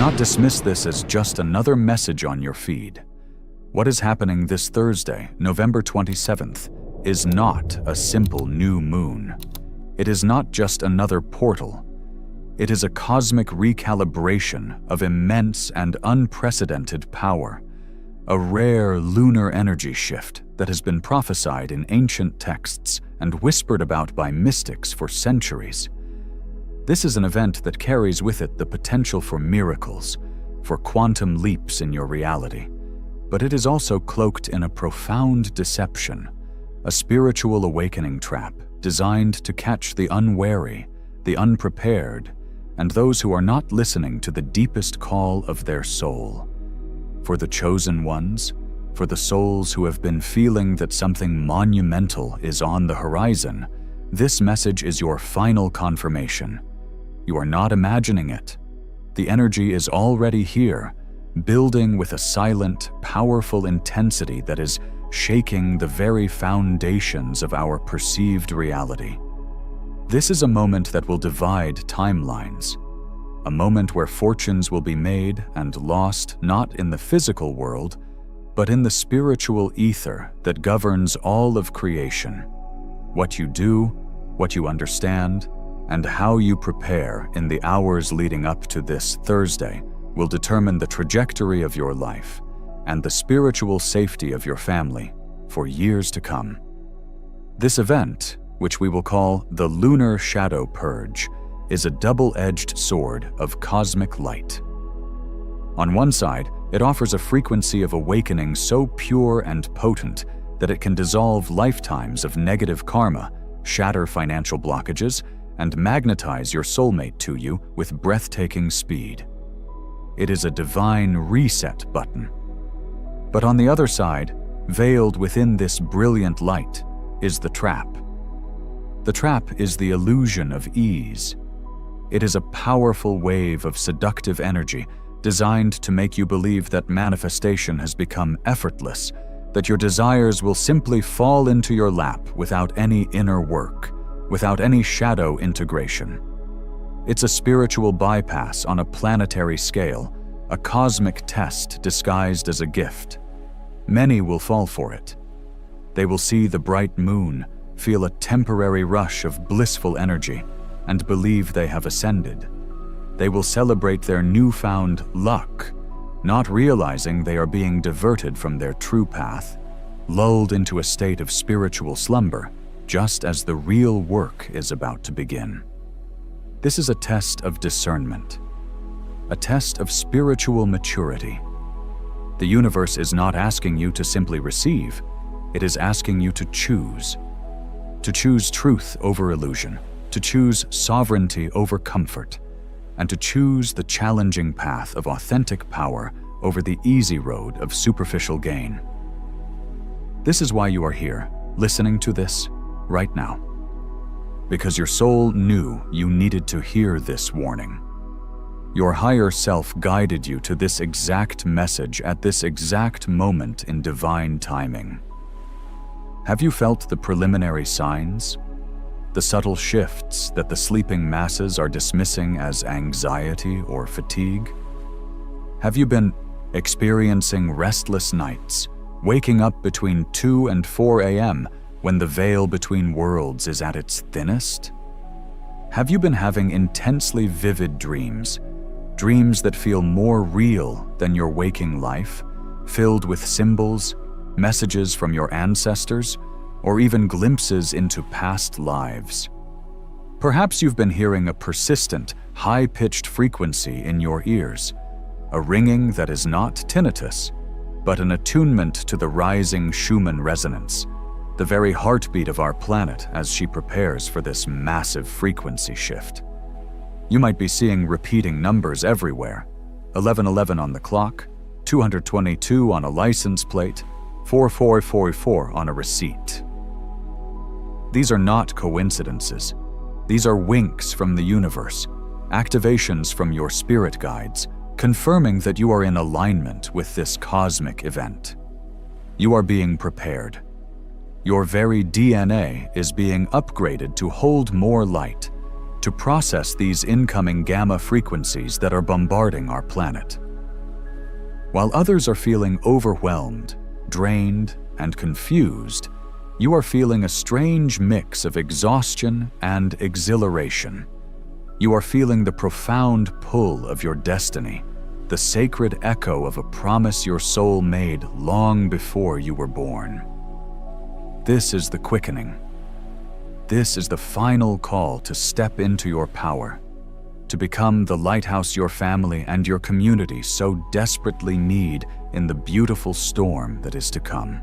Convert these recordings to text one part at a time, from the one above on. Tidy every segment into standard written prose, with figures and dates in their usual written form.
not dismiss this as just another message on your feed. What is happening this Thursday, November 27th, is not a simple new moon. It is not just another portal. It is a cosmic recalibration of immense and unprecedented power, a rare lunar energy shift that has been prophesied in ancient texts and whispered about by mystics for centuries. This is an event that carries with it the potential for miracles, for quantum leaps in your reality. But it is also cloaked in a profound deception, a spiritual awakening trap designed to catch the unwary, the unprepared, and those who are not listening to the deepest call of their soul. For the chosen ones, for the souls who have been feeling that something monumental is on the horizon, this message is your final confirmation. You are not imagining it. The energy is already here, building with a silent, powerful intensity that is shaking the very foundations of our perceived reality. This is a moment that will divide timelines, a moment where fortunes will be made and lost not in the physical world, but in the spiritual ether that governs all of creation. What you do, what you understand, and how you prepare in the hours leading up to this Thursday will determine the trajectory of your life and the spiritual safety of your family for years to come. This event, which we will call the Lunar Shadow Purge, is a double-edged sword of cosmic light. On one side, it offers a frequency of awakening so pure and potent that it can dissolve lifetimes of negative karma, shatter financial blockages, and magnetize your soulmate to you with breathtaking speed. It is a divine reset button. But on the other side, veiled within this brilliant light, is the trap. The trap is the illusion of ease. It is a powerful wave of seductive energy designed to make you believe that manifestation has become effortless, that your desires will simply fall into your lap without any inner work, without any shadow integration. It's a spiritual bypass on a planetary scale, a cosmic test disguised as a gift. Many will fall for it. They will see the bright moon, feel a temporary rush of blissful energy, and believe they have ascended. They will celebrate their newfound luck, not realizing they are being diverted from their true path, lulled into a state of spiritual slumber, just as the real work is about to begin. This is a test of discernment, a test of spiritual maturity. The universe is not asking you to simply receive, it is asking you to choose truth over illusion, to choose sovereignty over comfort, and to choose the challenging path of authentic power over the easy road of superficial gain. This is why you are here, listening to this right now, because your soul knew you needed to hear this warning. Your higher self guided you to this exact message at this exact moment in divine timing. Have you felt the preliminary signs? The subtle shifts that the sleeping masses are dismissing as anxiety or fatigue? Have you been experiencing restless nights, waking up between 2 and 4 a.m. when the veil between worlds is at its thinnest? Have you been having intensely vivid dreams, dreams that feel more real than your waking life, filled with symbols, messages from your ancestors, or even glimpses into past lives? Perhaps you've been hearing a persistent, high-pitched frequency in your ears, a ringing that is not tinnitus, but an attunement to the rising Schumann resonance, the very heartbeat of our planet as she prepares for this massive frequency shift. You might be seeing repeating numbers everywhere: 1111 on the clock, 222 on a license plate, 4444 on a receipt. These are not coincidences. These are winks from the universe, activations from your spirit guides, confirming that you are in alignment with this cosmic event. You are being prepared. Your very DNA is being upgraded to hold more light, to process these incoming gamma frequencies that are bombarding our planet. While others are feeling overwhelmed, drained, and confused, you are feeling a strange mix of exhaustion and exhilaration. You are feeling the profound pull of your destiny, the sacred echo of a promise your soul made long before you were born. This is the quickening. This is the final call to step into your power, to become the lighthouse your family and your community so desperately need in the beautiful storm that is to come.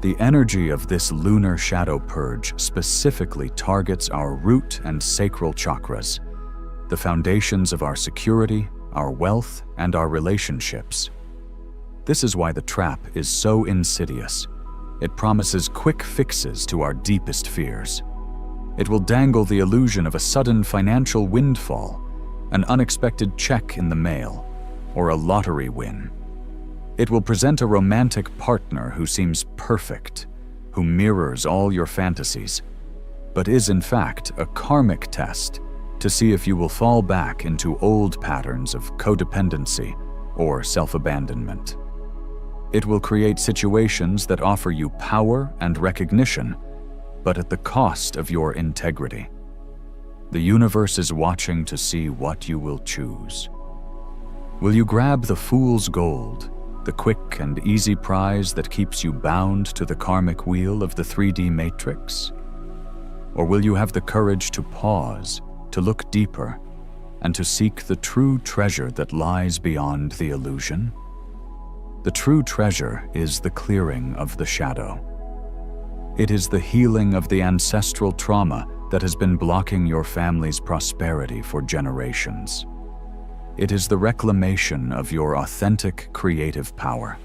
The energy of this lunar shadow purge specifically targets our root and sacral chakras, the foundations of our security, our wealth, and our relationships. This is why the trap is so insidious. It promises quick fixes to our deepest fears. It will dangle the illusion of a sudden financial windfall, an unexpected check in the mail, or a lottery win. It will present a romantic partner who seems perfect, who mirrors all your fantasies, but is in fact a karmic test to see if you will fall back into old patterns of codependency or self-abandonment. It will create situations that offer you power and recognition, but at the cost of your integrity. The universe is watching to see what you will choose. Will you grab the fool's gold, the quick and easy prize that keeps you bound to the karmic wheel of the 3D matrix? Or will you have the courage to pause, to look deeper, and to seek the true treasure that lies beyond the illusion? The true treasure is the clearing of the shadow. It is the healing of the ancestral trauma that has been blocking your family's prosperity for generations. It is the reclamation of your authentic creative power.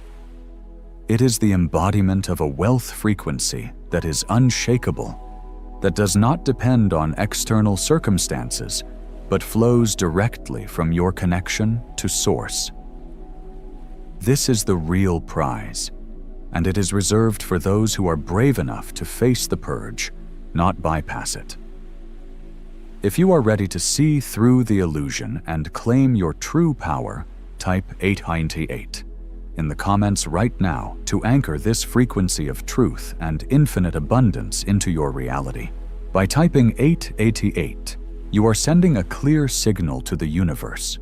It is the embodiment of a wealth frequency that is unshakable, that does not depend on external circumstances, but flows directly from your connection to Source. This is the real prize, and it is reserved for those who are brave enough to face the purge, not bypass it. If you are ready to see through the illusion and claim your true power, type 898 in the comments right now to anchor this frequency of truth and infinite abundance into your reality. By typing 888, you are sending a clear signal to the universe.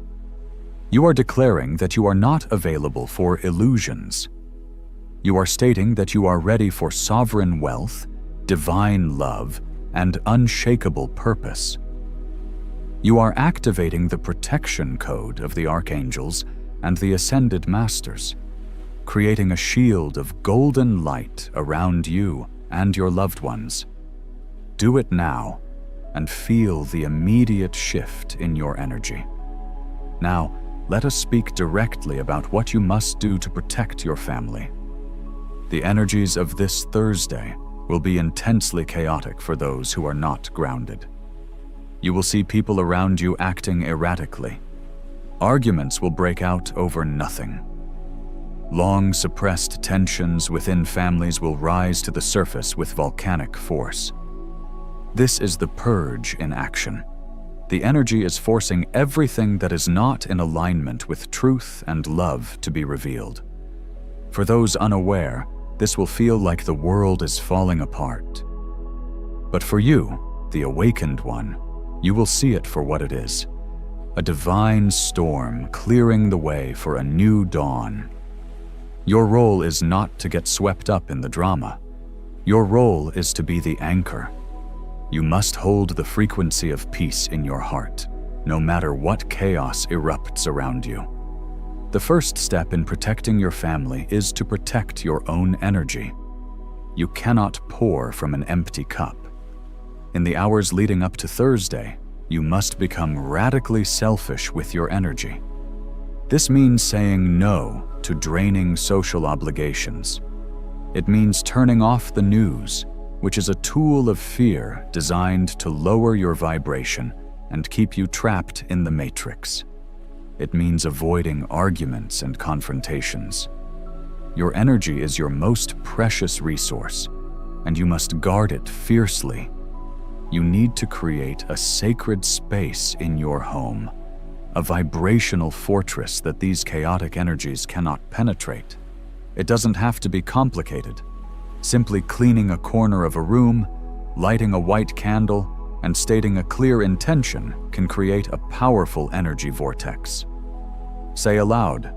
You are declaring that you are not available for illusions. You are stating that you are ready for sovereign wealth, divine love, and unshakable purpose. You are activating the protection code of the archangels and the ascended masters, creating a shield of golden light around you and your loved ones. Do it now and feel the immediate shift in your energy. Now, let us speak directly about what you must do to protect your family. The energies of this Thursday will be intensely chaotic for those who are not grounded. You will see people around you acting erratically. Arguments will break out over nothing. Long suppressed tensions within families will rise to the surface with volcanic force. This is the purge in action. The energy is forcing everything that is not in alignment with truth and love to be revealed. For those unaware, this will feel like the world is falling apart. But for you, the awakened one, you will see it for what it is: a divine storm clearing the way for a new dawn. Your role is not to get swept up in the drama. Your role is to be the anchor. You must hold the frequency of peace in your heart, no matter what chaos erupts around you. The first step in protecting your family is to protect your own energy. You cannot pour from an empty cup. In the hours leading up to Thursday, you must become radically selfish with your energy. This means saying no to draining social obligations. It means turning off the news, which is a tool of fear designed to lower your vibration and keep you trapped in the matrix. It means avoiding arguments and confrontations. Your energy is your most precious resource, and you must guard it fiercely. you need to create a sacred space in your home, a vibrational fortress that these chaotic energies cannot penetrate. It doesn't have to be complicated. Simply cleaning a corner of a room, lighting a white candle, and stating a clear intention can create a powerful energy vortex. Say aloud,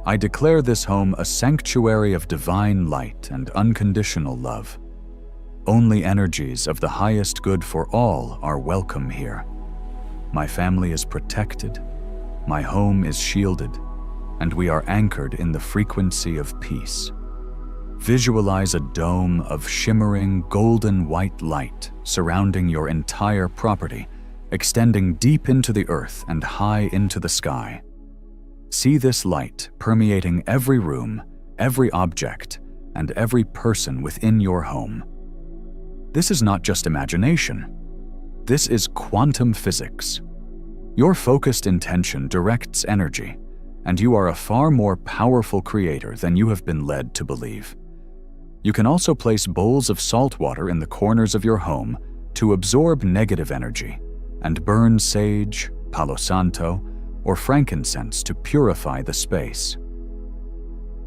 "I declare this home a sanctuary of divine light and unconditional love. Only energies of the highest good for all are welcome here. My family is protected, my home is shielded, and we are anchored in the frequency of peace." Visualize a dome of shimmering golden white light surrounding your entire property, extending deep into the earth and high into the sky. See this light permeating every room, every object, and every person within your home. This is not just imagination. This is quantum physics. Your focused intention directs energy, and you are a far more powerful creator than you have been led to believe. You can also place bowls of salt water in the corners of your home to absorb negative energy, and burn sage, palo santo, or frankincense to purify the space.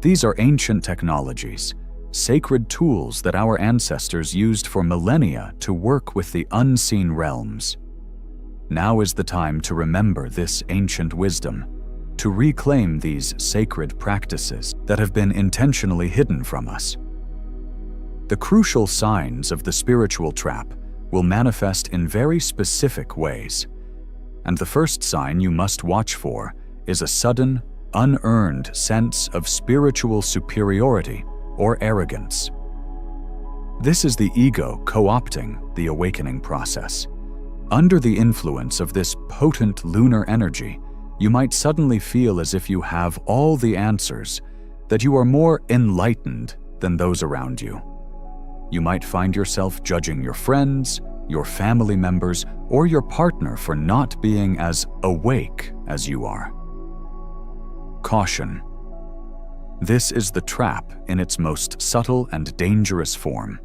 These are ancient technologies, sacred tools that our ancestors used for millennia to work with the unseen realms. Now is the time to remember this ancient wisdom, to reclaim these sacred practices that have been intentionally hidden from us. The crucial signs of the spiritual trap will manifest in very specific ways, and the first sign you must watch for is a sudden, unearned sense of spiritual superiority or arrogance. This is the ego co-opting the awakening process. Under the influence of this potent lunar energy, you might suddenly feel as if you have all the answers, that you are more enlightened than those around you. You might find yourself judging your friends, your family members, or your partner for not being as awake as you are. Caution. This is the trap in its most subtle and dangerous form.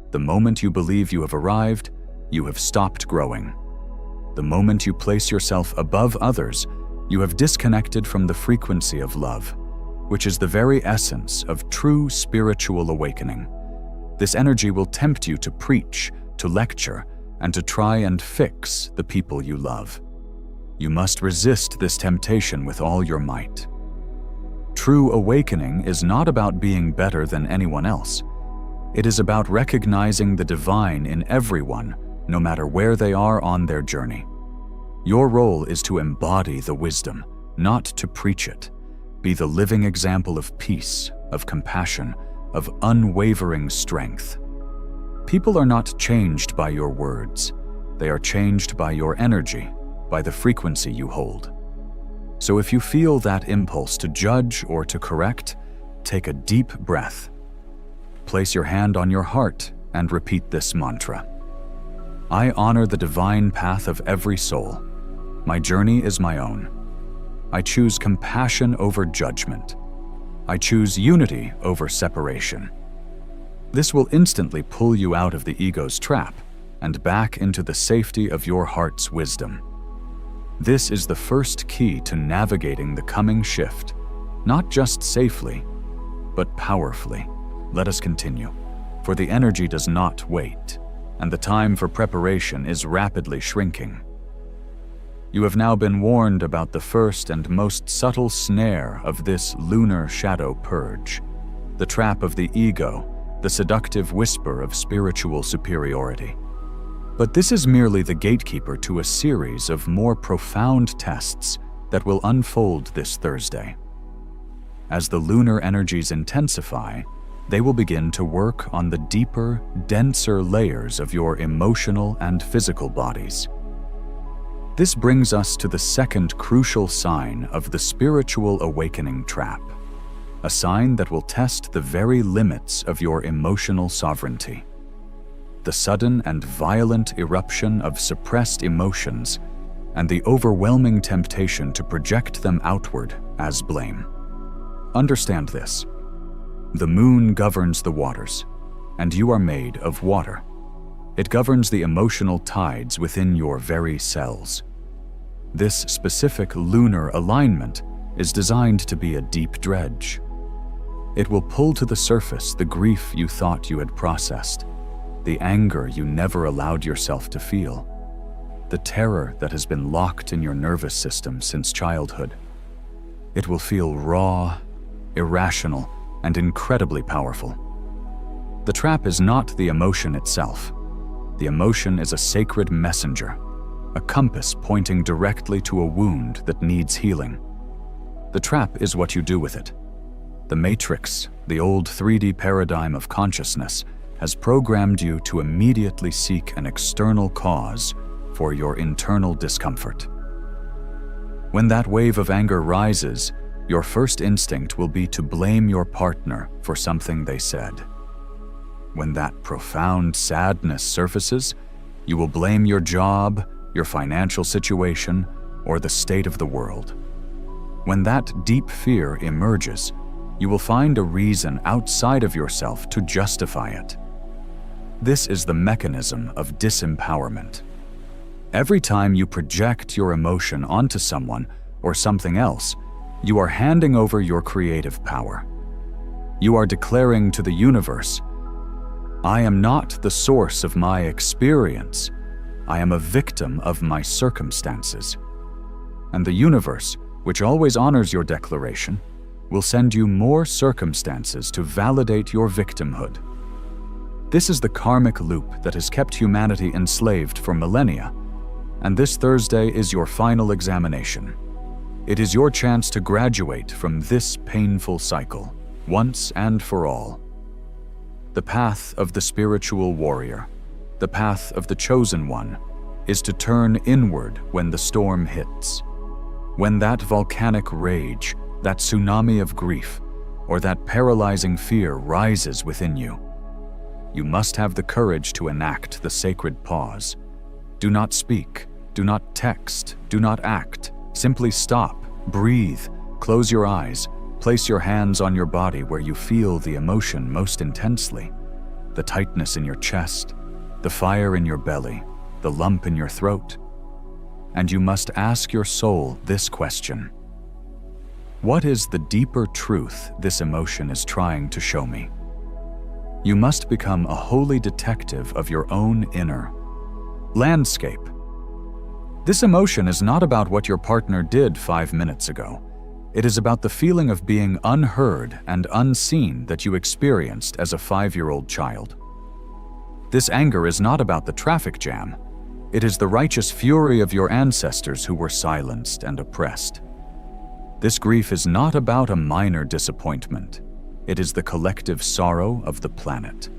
The moment you believe you have arrived, you have stopped growing. The moment you place yourself above others, you have disconnected from the frequency of love, which is the very essence of true spiritual awakening. This energy will tempt you to preach, to lecture, and to try and fix the people you love. You must resist this temptation with all your might. True awakening is not about being better than anyone else. It is about recognizing the divine in everyone, no matter where they are on their journey. Your role is to embody the wisdom, not to preach it. Be the living example of peace, of compassion, of unwavering strength. People are not changed by your words. They are changed by your energy, by the frequency you hold. So if you feel that impulse to judge or to correct, take a deep breath. Place your hand on your heart and repeat this mantra. I honor the divine path of every soul. My journey is my own. I choose compassion over judgment. I choose unity over separation. This will instantly pull you out of the ego's trap and back into the safety of your heart's wisdom. This is the first key to navigating the coming shift, not just safely, but powerfully. Let us continue, for the energy does not wait, and the time for preparation is rapidly shrinking. You have now been warned about the first and most subtle snare of this lunar shadow purge, the trap of the ego, the seductive whisper of spiritual superiority. But this is merely the gatekeeper to a series of more profound tests that will unfold this Thursday. As the lunar energies intensify, they will begin to work on the deeper, denser layers of your emotional and physical bodies. This brings us to the second crucial sign of the spiritual awakening trap, a sign that will test the very limits of your emotional sovereignty. The sudden and violent eruption of suppressed emotions and the overwhelming temptation to project them outward as blame. Understand this. The moon governs the waters, and you are made of water. It governs the emotional tides within your very cells. This specific lunar alignment is designed to be a deep dredge. It will pull to the surface the grief you thought you had processed, the anger you never allowed yourself to feel, the terror that has been locked in your nervous system since childhood. It will feel raw, irrational, and incredibly powerful. The trap is not the emotion itself. The emotion is a sacred messenger, a compass pointing directly to a wound that needs healing. The trap is what you do with it. The Matrix, the old 3D paradigm of consciousness, has programmed you to immediately seek an external cause for your internal discomfort. When that wave of anger rises, your first instinct will be to blame your partner for something they said. When that profound sadness surfaces, you will blame your job, your financial situation, or the state of the world. When that deep fear emerges, you will find a reason outside of yourself to justify it. This is the mechanism of disempowerment. Every time you project your emotion onto someone or something else, you are handing over your creative power. You are declaring to the universe, "I am not the source of my experience. I am a victim of my circumstances." And the universe, which always honors your declaration, will send you more circumstances to validate your victimhood. This is the karmic loop that has kept humanity enslaved for millennia, and this Thursday is your final examination. It is your chance to graduate from this painful cycle, once and for all. The path of the spiritual warrior, the path of the chosen one, is to turn inward when the storm hits. When that volcanic rage, that tsunami of grief, or that paralyzing fear rises within you, you must have the courage to enact the sacred pause. Do not speak, do not text, do not act. Simply stop, breathe, close your eyes, place your hands on your body where you feel the emotion most intensely, the tightness in your chest, the fire in your belly, the lump in your throat. And you must ask your soul this question: what is the deeper truth this emotion is trying to show me? You must become a holy detective of your own inner landscape. This emotion is not about what your partner did 5 minutes ago. It is about the feeling of being unheard and unseen that you experienced as a 5-year-old child. This anger is not about the traffic jam. It is the righteous fury of your ancestors who were silenced and oppressed. This grief is not about a minor disappointment. It is the collective sorrow of the planet.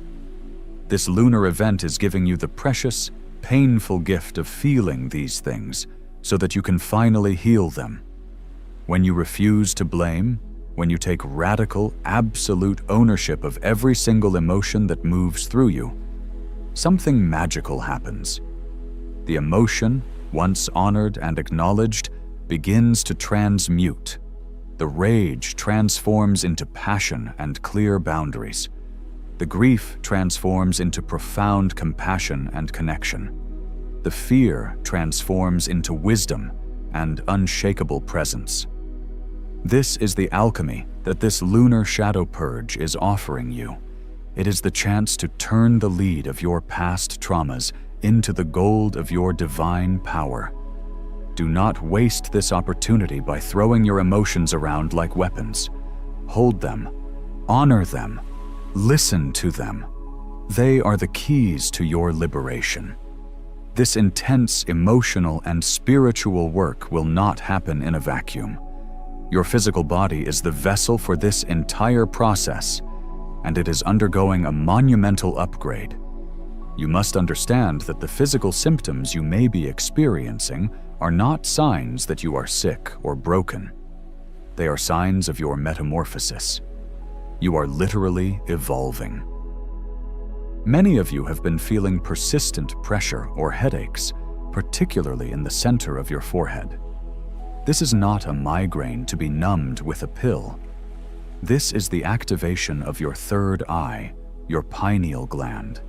This lunar event is giving you the precious, painful gift of feeling these things so that you can finally heal them. When you refuse to blame, when you take radical, absolute ownership of every single emotion that moves through you, something magical happens. The emotion, once honored and acknowledged, begins to transmute. The rage transforms into passion and clear boundaries. The grief transforms into profound compassion and connection. The fear transforms into wisdom and unshakable presence. This is the alchemy that this lunar shadow purge is offering you. It is the chance to turn the lead of your past traumas into the gold of your divine power. Do not waste this opportunity by throwing your emotions around like weapons. Hold them, honor them, listen to them. They are the keys to your liberation. This intense emotional and spiritual work will not happen in a vacuum. Your physical body is the vessel for this entire process, and it is undergoing a monumental upgrade. You must understand that the physical symptoms you may be experiencing are not signs that you are sick or broken. They are signs of your metamorphosis. You are literally evolving. Many of you have been feeling persistent pressure or headaches, particularly in the center of your forehead. This is not a migraine to be numbed with a pill. This is the activation of your third eye, your pineal gland.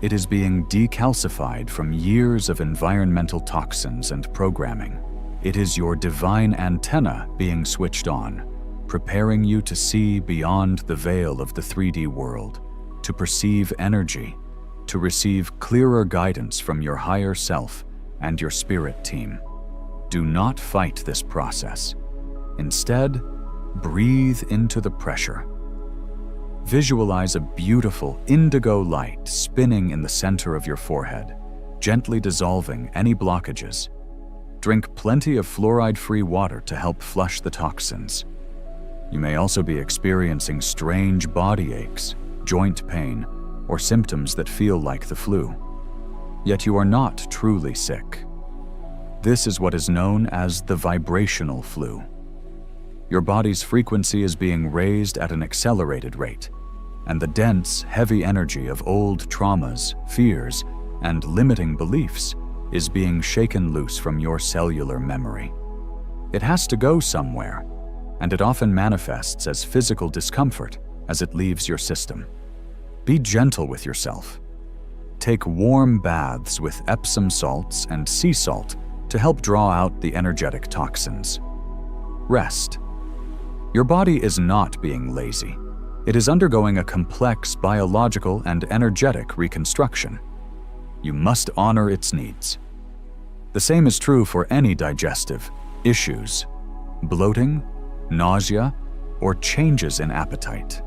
It is being decalcified from years of environmental toxins and programming. It is your divine antenna being switched on, preparing you to see beyond the veil of the 3D world, to perceive energy, to receive clearer guidance from your higher self and your spirit team. Do not fight this process. Instead, breathe into the pressure. Visualize a beautiful indigo light spinning in the center of your forehead, gently dissolving any blockages. Drink plenty of fluoride-free water to help flush the toxins. You may also be experiencing strange body aches, joint pain, or symptoms that feel like the flu. Yet you are not truly sick. This is what is known as the vibrational flu. Your body's frequency is being raised at an accelerated rate, and the dense, heavy energy of old traumas, fears, and limiting beliefs is being shaken loose from your cellular memory. It has to go somewhere, and it often manifests as physical discomfort as it leaves your system. Be gentle with yourself. Take warm baths with Epsom salts and sea salt to help draw out the energetic toxins. Rest. Your body is not being lazy. It is undergoing a complex biological and energetic reconstruction. You must honor its needs. The same is true for any digestive issues, bloating, nausea, or changes in appetite.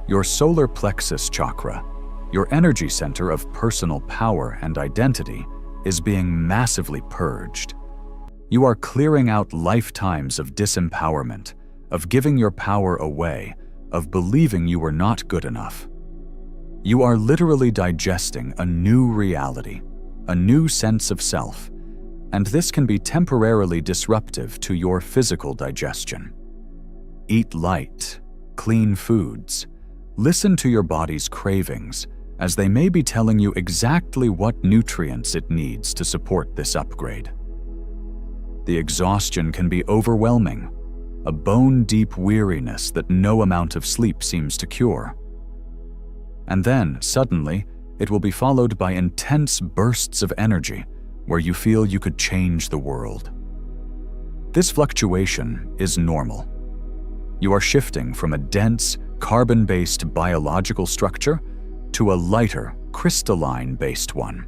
Your solar plexus chakra, your energy center of personal power and identity, is being massively purged. You are clearing out lifetimes of disempowerment, of giving your power away, of believing you were not good enough. You are literally digesting a new reality, a new sense of self, and this can be temporarily disruptive to your physical digestion. Eat light, clean foods. Listen to your body's cravings, as they may be telling you exactly what nutrients it needs to support this upgrade. The exhaustion can be overwhelming, a bone-deep weariness that no amount of sleep seems to cure. And then, suddenly, it will be followed by intense bursts of energy where you feel you could change the world. This fluctuation is normal. You are shifting from a dense, carbon-based biological structure to a lighter, crystalline-based one.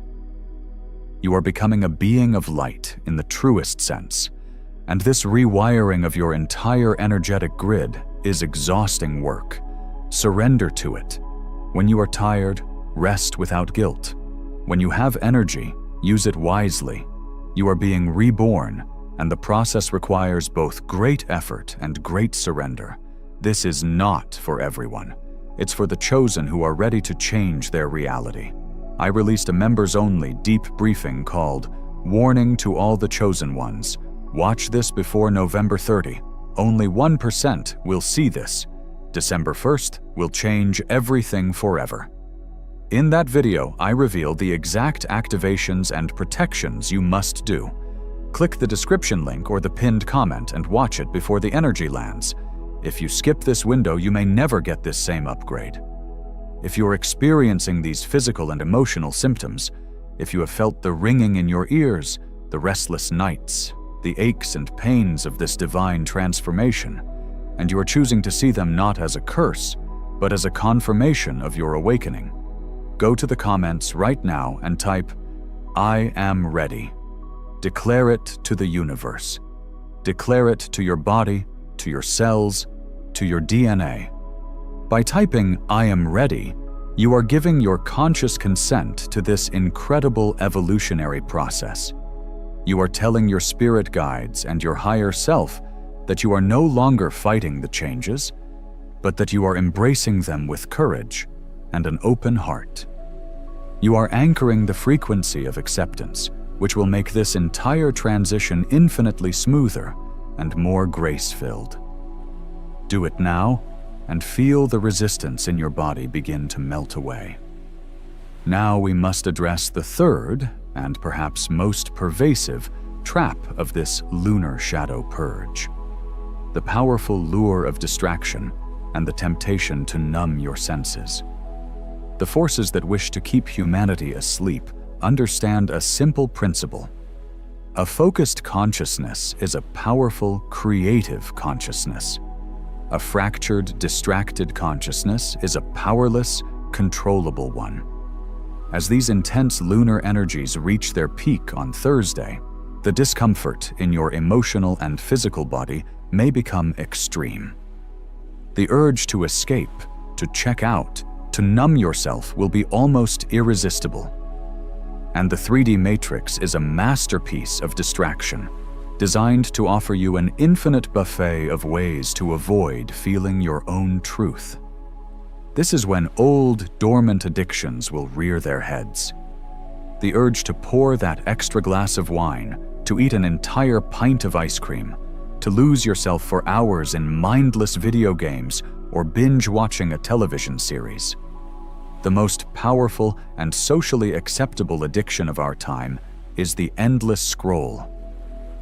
You are becoming a being of light in the truest sense, and this rewiring of your entire energetic grid is exhausting work. Surrender to it. When you are tired, rest without guilt. When you have energy, use it wisely. You are being reborn, and the process requires both great effort and great surrender. This is not for everyone. It's for the chosen who are ready to change their reality. I released a members-only deep briefing called Warning to All the Chosen Ones. Watch this before November 30. Only 1% will see this. December 1st will change everything forever. In that video, I reveal the exact activations and protections you must do. Click the description link or the pinned comment and watch it before the energy lands. If you skip this window, you may never get this same upgrade. If you are experiencing these physical and emotional symptoms, if you have felt the ringing in your ears, the restless nights, the aches and pains of this divine transformation, and you are choosing to see them not as a curse, but as a confirmation of your awakening, go to the comments right now and type, "I am ready." Declare it to the universe. Declare it to your body, to your cells, to your DNA. By typing, "I am ready," you are giving your conscious consent to this incredible evolutionary process. You are telling your spirit guides and your higher self that you are no longer fighting the changes, but that you are embracing them with courage and an open heart. You are anchoring the frequency of acceptance, which will make this entire transition infinitely smoother and more grace-filled. Do it now and feel the resistance in your body begin to melt away. Now we must address the third, and perhaps most pervasive, trap of this lunar shadow purge: the powerful lure of distraction and the temptation to numb your senses. The forces that wish to keep humanity asleep understand a simple principle. A focused consciousness is a powerful, creative consciousness. A fractured, distracted consciousness is a powerless, controllable one. As these intense lunar energies reach their peak on Thursday, the discomfort in your emotional and physical body may become extreme. The urge to escape, to check out, to numb yourself will be almost irresistible. And the 3D matrix is a masterpiece of distraction, designed to offer you an infinite buffet of ways to avoid feeling your own truth. This is when old, dormant addictions will rear their heads. The urge to pour that extra glass of wine, to eat an entire pint of ice cream, to lose yourself for hours in mindless video games or binge watching a television series. The most powerful and socially acceptable addiction of our time is the endless scroll.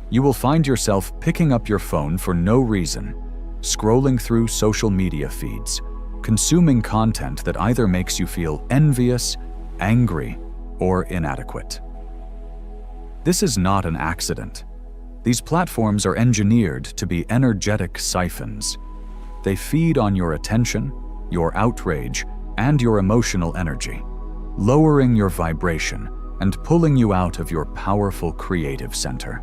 You will find yourself picking up your phone for no reason, scrolling through social media feeds, consuming content that either makes you feel envious, angry, or inadequate. This is not an accident. These platforms are engineered to be energetic siphons. They feed on your attention, your outrage, and your emotional energy, lowering your vibration and pulling you out of your powerful creative center.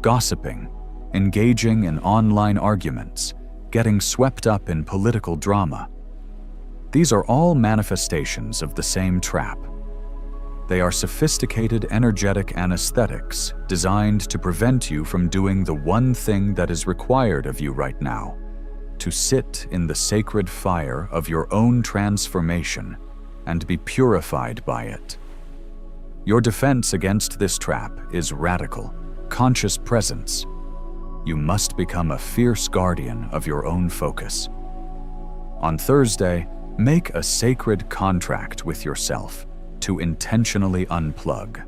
Gossiping, engaging in online arguments, getting swept up in political drama. These are all manifestations of the same trap. They are sophisticated energetic anesthetics designed to prevent you from doing the one thing that is required of you right now: to sit in the sacred fire of your own transformation and be purified by it. Your defense against this trap is radical, conscious presence. You must become a fierce guardian of your own focus. On Thursday, make a sacred contract with yourself to intentionally unplug.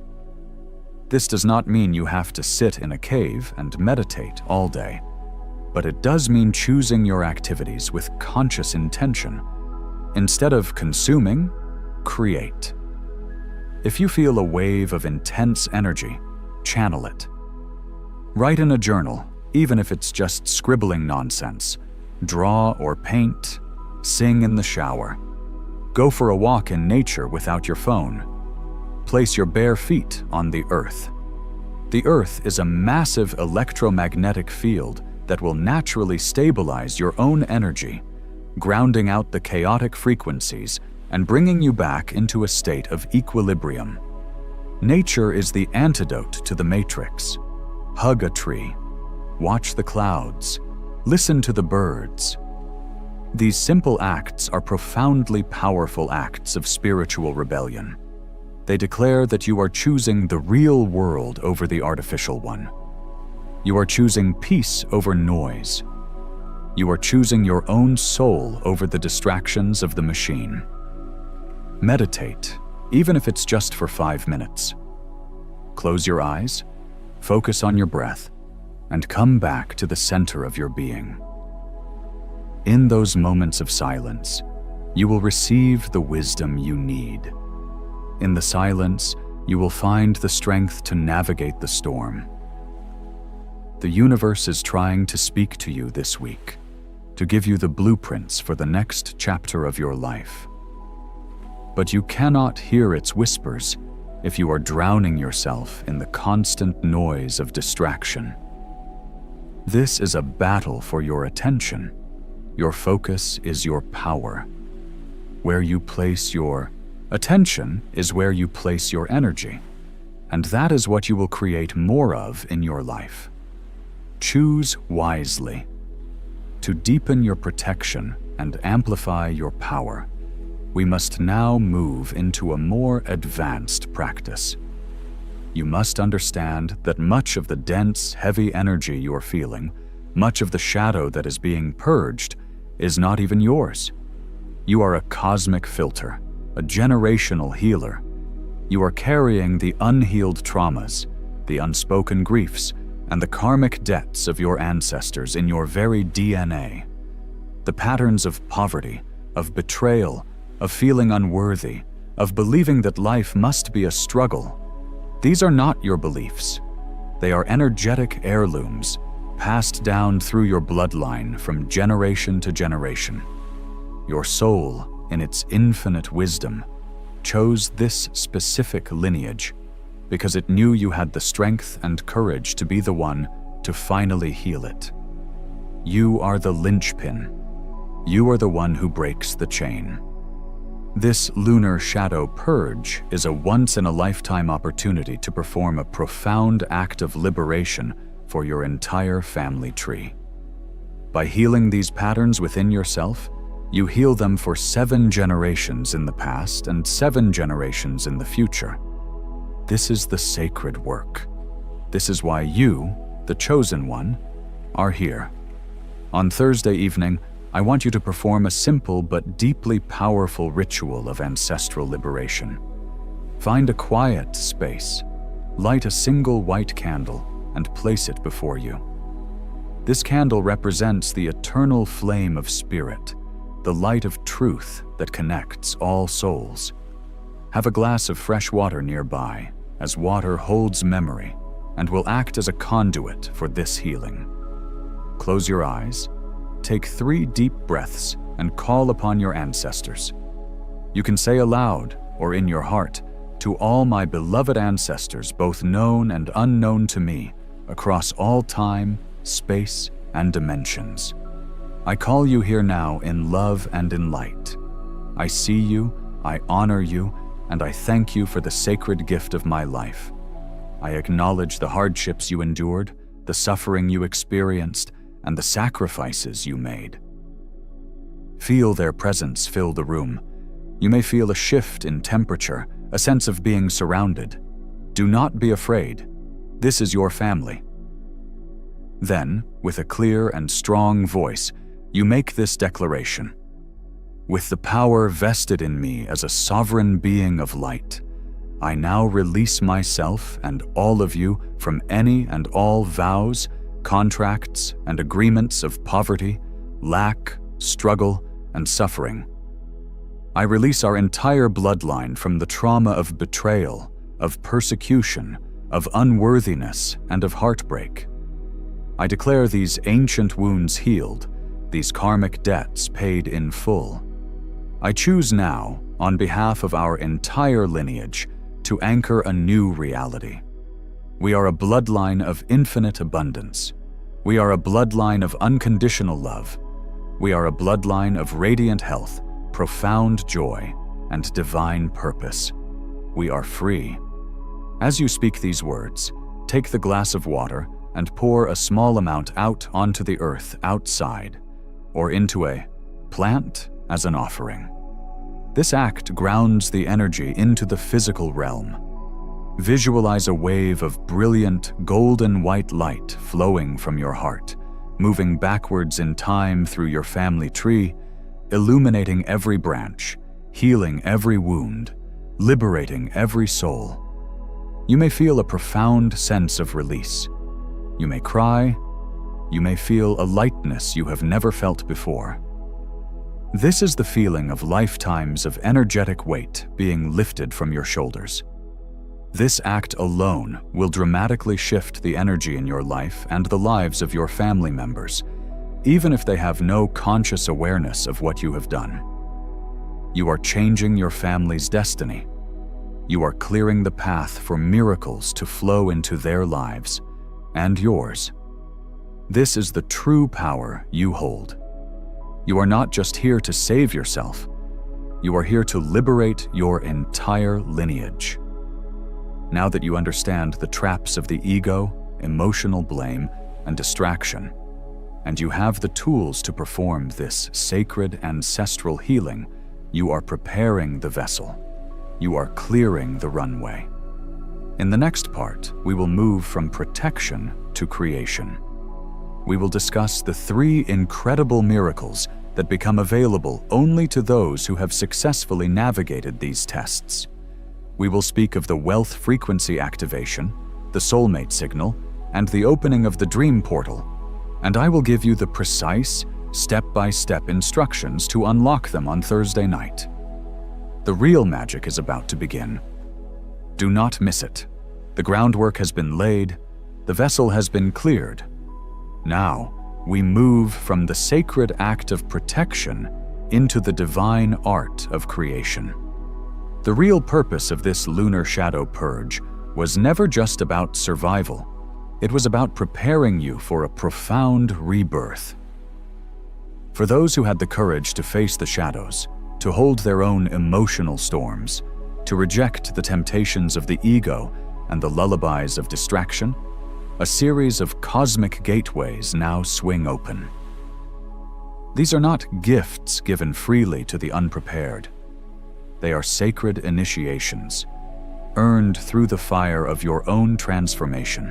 This does not mean you have to sit in a cave and meditate all day, but it does mean choosing your activities with conscious intention. Instead of consuming, create. If you feel a wave of intense energy, channel it. Write in a journal, even if it's just scribbling nonsense. Draw or paint, sing in the shower. Go for a walk in nature without your phone. Place your bare feet on the earth. The earth is a massive electromagnetic field that will naturally stabilize your own energy, grounding out the chaotic frequencies and bringing you back into a state of equilibrium. Nature is the antidote to the matrix. Hug a tree, watch the clouds, listen to the birds. These simple acts are profoundly powerful acts of spiritual rebellion. They declare that you are choosing the real world over the artificial one. You are choosing peace over noise. You are choosing your own soul over the distractions of the machine. Meditate, even if it's just for 5 minutes. Close your eyes, focus on your breath, and come back to the center of your being. In those moments of silence, you will receive the wisdom you need. In the silence, you will find the strength to navigate the storm. The universe is trying to speak to you this week, to give you the blueprints for the next chapter of your life. But you cannot hear its whispers if you are drowning yourself in the constant noise of distraction. This is a battle for your attention. Your focus is your power. Where you place your attention is where you place your energy, and that is what you will create more of in your life. Choose wisely. To deepen your protection and amplify your power, we must now move into a more advanced practice. You must understand that much of the dense, heavy energy you are feeling, much of the shadow that is being purged, is not even yours. You are a cosmic filter, a generational healer. You are carrying the unhealed traumas, the unspoken griefs, and the karmic debts of your ancestors in your very DNA. The patterns of poverty, of betrayal, of feeling unworthy, of believing that life must be a struggle. These are not your beliefs. They are energetic heirlooms passed down through your bloodline from generation to generation. Your soul, in its infinite wisdom, chose this specific lineage because it knew you had the strength and courage to be the one to finally heal it. You are the linchpin. You are the one who breaks the chain. This lunar shadow purge is a once-in-a-lifetime opportunity to perform a profound act of liberation for your entire family tree. By healing these patterns within yourself, you heal them for 7 generations in the past and 7 generations in the future. This is the sacred work. This is why you, the chosen one, are here. On Thursday evening, I want you to perform a simple but deeply powerful ritual of ancestral liberation. Find a quiet space, light a single white candle, and place it before you. This candle represents the eternal flame of spirit, the light of truth that connects all souls. Have a glass of fresh water nearby, as water holds memory and will act as a conduit for this healing. Close your eyes, take 3 deep breaths, and call upon your ancestors. You can say aloud or in your heart, "To all my beloved ancestors, both known and unknown to me, across all time, space, and dimensions. I call you here now in love and in light. I see you, I honor you, and I thank you for the sacred gift of my life. I acknowledge the hardships you endured, the suffering you experienced, and the sacrifices you made." Feel their presence fill the room. You may feel a shift in temperature, a sense of being surrounded. Do not be afraid. This is your family. Then, with a clear and strong voice, you make this declaration. With the power vested in me as a sovereign being of light, I now release myself and all of you from any and all vows, contracts, and agreements of poverty, lack, struggle, and suffering. I release our entire bloodline from the trauma of betrayal, of persecution, of unworthiness, and of heartbreak. I declare these ancient wounds healed, these karmic debts paid in full. I choose now, on behalf of our entire lineage, to anchor a new reality. We are a bloodline of infinite abundance. We are a bloodline of unconditional love. We are a bloodline of radiant health, profound joy, and divine purpose. We are free. As you speak these words, take the glass of water and pour a small amount out onto the earth outside, or into a plant as an offering. This act grounds the energy into the physical realm. Visualize a wave of brilliant golden white light flowing from your heart, moving backwards in time through your family tree, illuminating every branch, healing every wound, liberating every soul. You may feel a profound sense of release. You may cry. You may feel a lightness you have never felt before. This is the feeling of lifetimes of energetic weight being lifted from your shoulders. This act alone will dramatically shift the energy in your life and the lives of your family members, even if they have no conscious awareness of what you have done. You are changing your family's destiny. You are clearing the path for miracles to flow into their lives and yours. This is the true power you hold. You are not just here to save yourself. You are here to liberate your entire lineage. Now that you understand the traps of the ego, emotional blame, and distraction, and you have the tools to perform this sacred ancestral healing, you are preparing the vessel. You are clearing the runway. In the next part, we will move from protection to creation. We will discuss the 3 incredible miracles that become available only to those who have successfully navigated these tests. We will speak of the wealth frequency activation, the soulmate signal, and the opening of the dream portal, and I will give you the precise, step-by-step instructions to unlock them on Thursday night. The real magic is about to begin. Do not miss it. The groundwork has been laid, the vessel has been cleared. Now, we move from the sacred act of protection into the divine art of creation. The real purpose of this lunar shadow purge was never just about survival. It was about preparing you for a profound rebirth. For those who had the courage to face the shadows, to hold their own emotional storms, to reject the temptations of the ego and the lullabies of distraction, a series of cosmic gateways now swing open. These are not gifts given freely to the unprepared. They are sacred initiations, earned through the fire of your own transformation.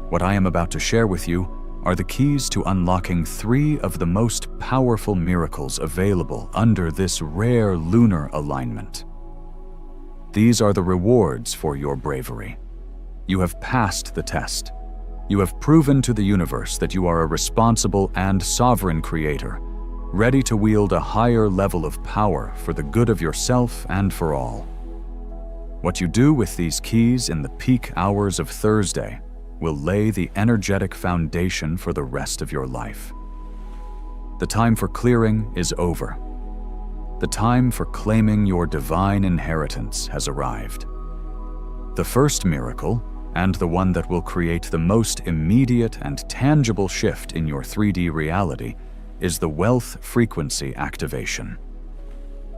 What I am about to share with you are the keys to unlocking 3 of the most powerful miracles available under this rare lunar alignment. These are the rewards for your bravery. You have passed the test. You have proven to the universe that you are a responsible and sovereign creator, ready to wield a higher level of power for the good of yourself and for all. What you do with these keys in the peak hours of Thursday will lay the energetic foundation for the rest of your life. The time for clearing is over. The time for claiming your divine inheritance has arrived. The first miracle, and the one that will create the most immediate and tangible shift in your 3D reality, is the wealth frequency activation.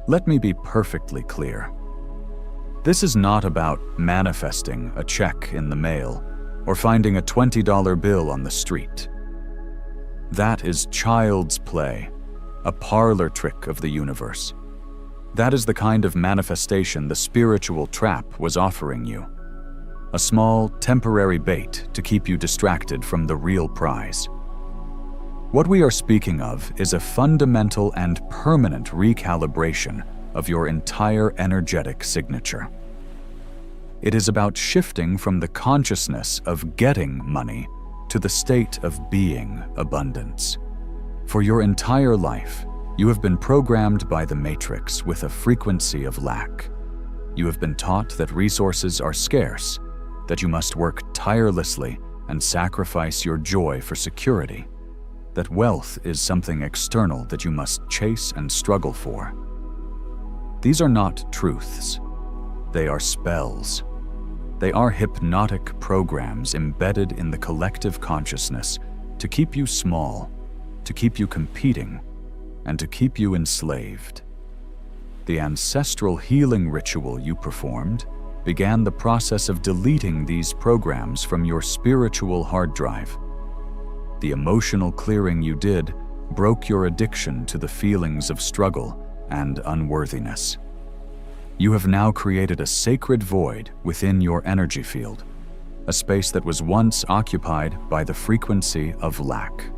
Let me be perfectly clear. This is not about manifesting a check in the mail or finding a $20 bill on the street. That is child's play, a parlor trick of the universe. That is the kind of manifestation the spiritual trap was offering you. A small, temporary bait to keep you distracted from the real prize. What we are speaking of is a fundamental and permanent recalibration of your entire energetic signature. It is about shifting from the consciousness of getting money to the state of being abundance. For your entire life, you have been programmed by the matrix with a frequency of lack. You have been taught that resources are scarce, that you must work tirelessly and sacrifice your joy for security, that wealth is something external that you must chase and struggle for. These are not truths. They are spells. They are hypnotic programs embedded in the collective consciousness to keep you small, to keep you competing, and to keep you enslaved. The ancestral healing ritual you performed began the process of deleting these programs from your spiritual hard drive. The emotional clearing you did broke your addiction to the feelings of struggle and unworthiness. You have now created a sacred void within your energy field, a space that was once occupied by the frequency of lack.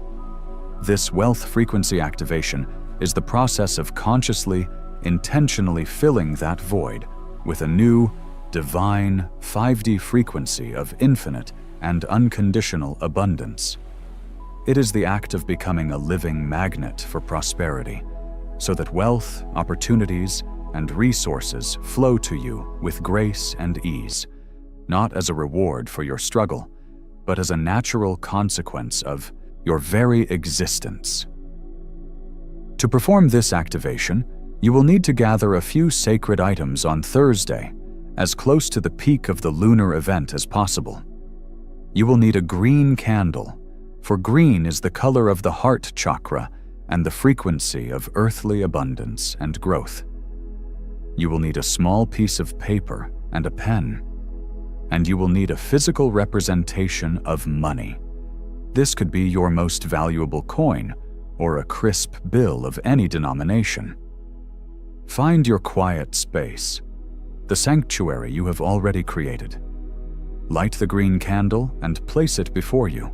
This wealth frequency activation is the process of consciously, intentionally filling that void with a new, divine 5D frequency of infinite and unconditional abundance. It is the act of becoming a living magnet for prosperity, so that wealth, opportunities, and resources flow to you with grace and ease, not as a reward for your struggle, but as a natural consequence of your very existence. To perform this activation, you will need to gather a few sacred items on Thursday, as close to the peak of the lunar event as possible. You will need a green candle, for green is the color of the heart chakra and the frequency of earthly abundance and growth. You will need a small piece of paper and a pen, and you will need a physical representation of money. This could be your most valuable coin or a crisp bill of any denomination. Find your quiet space, the sanctuary you have already created. Light the green candle and place it before you.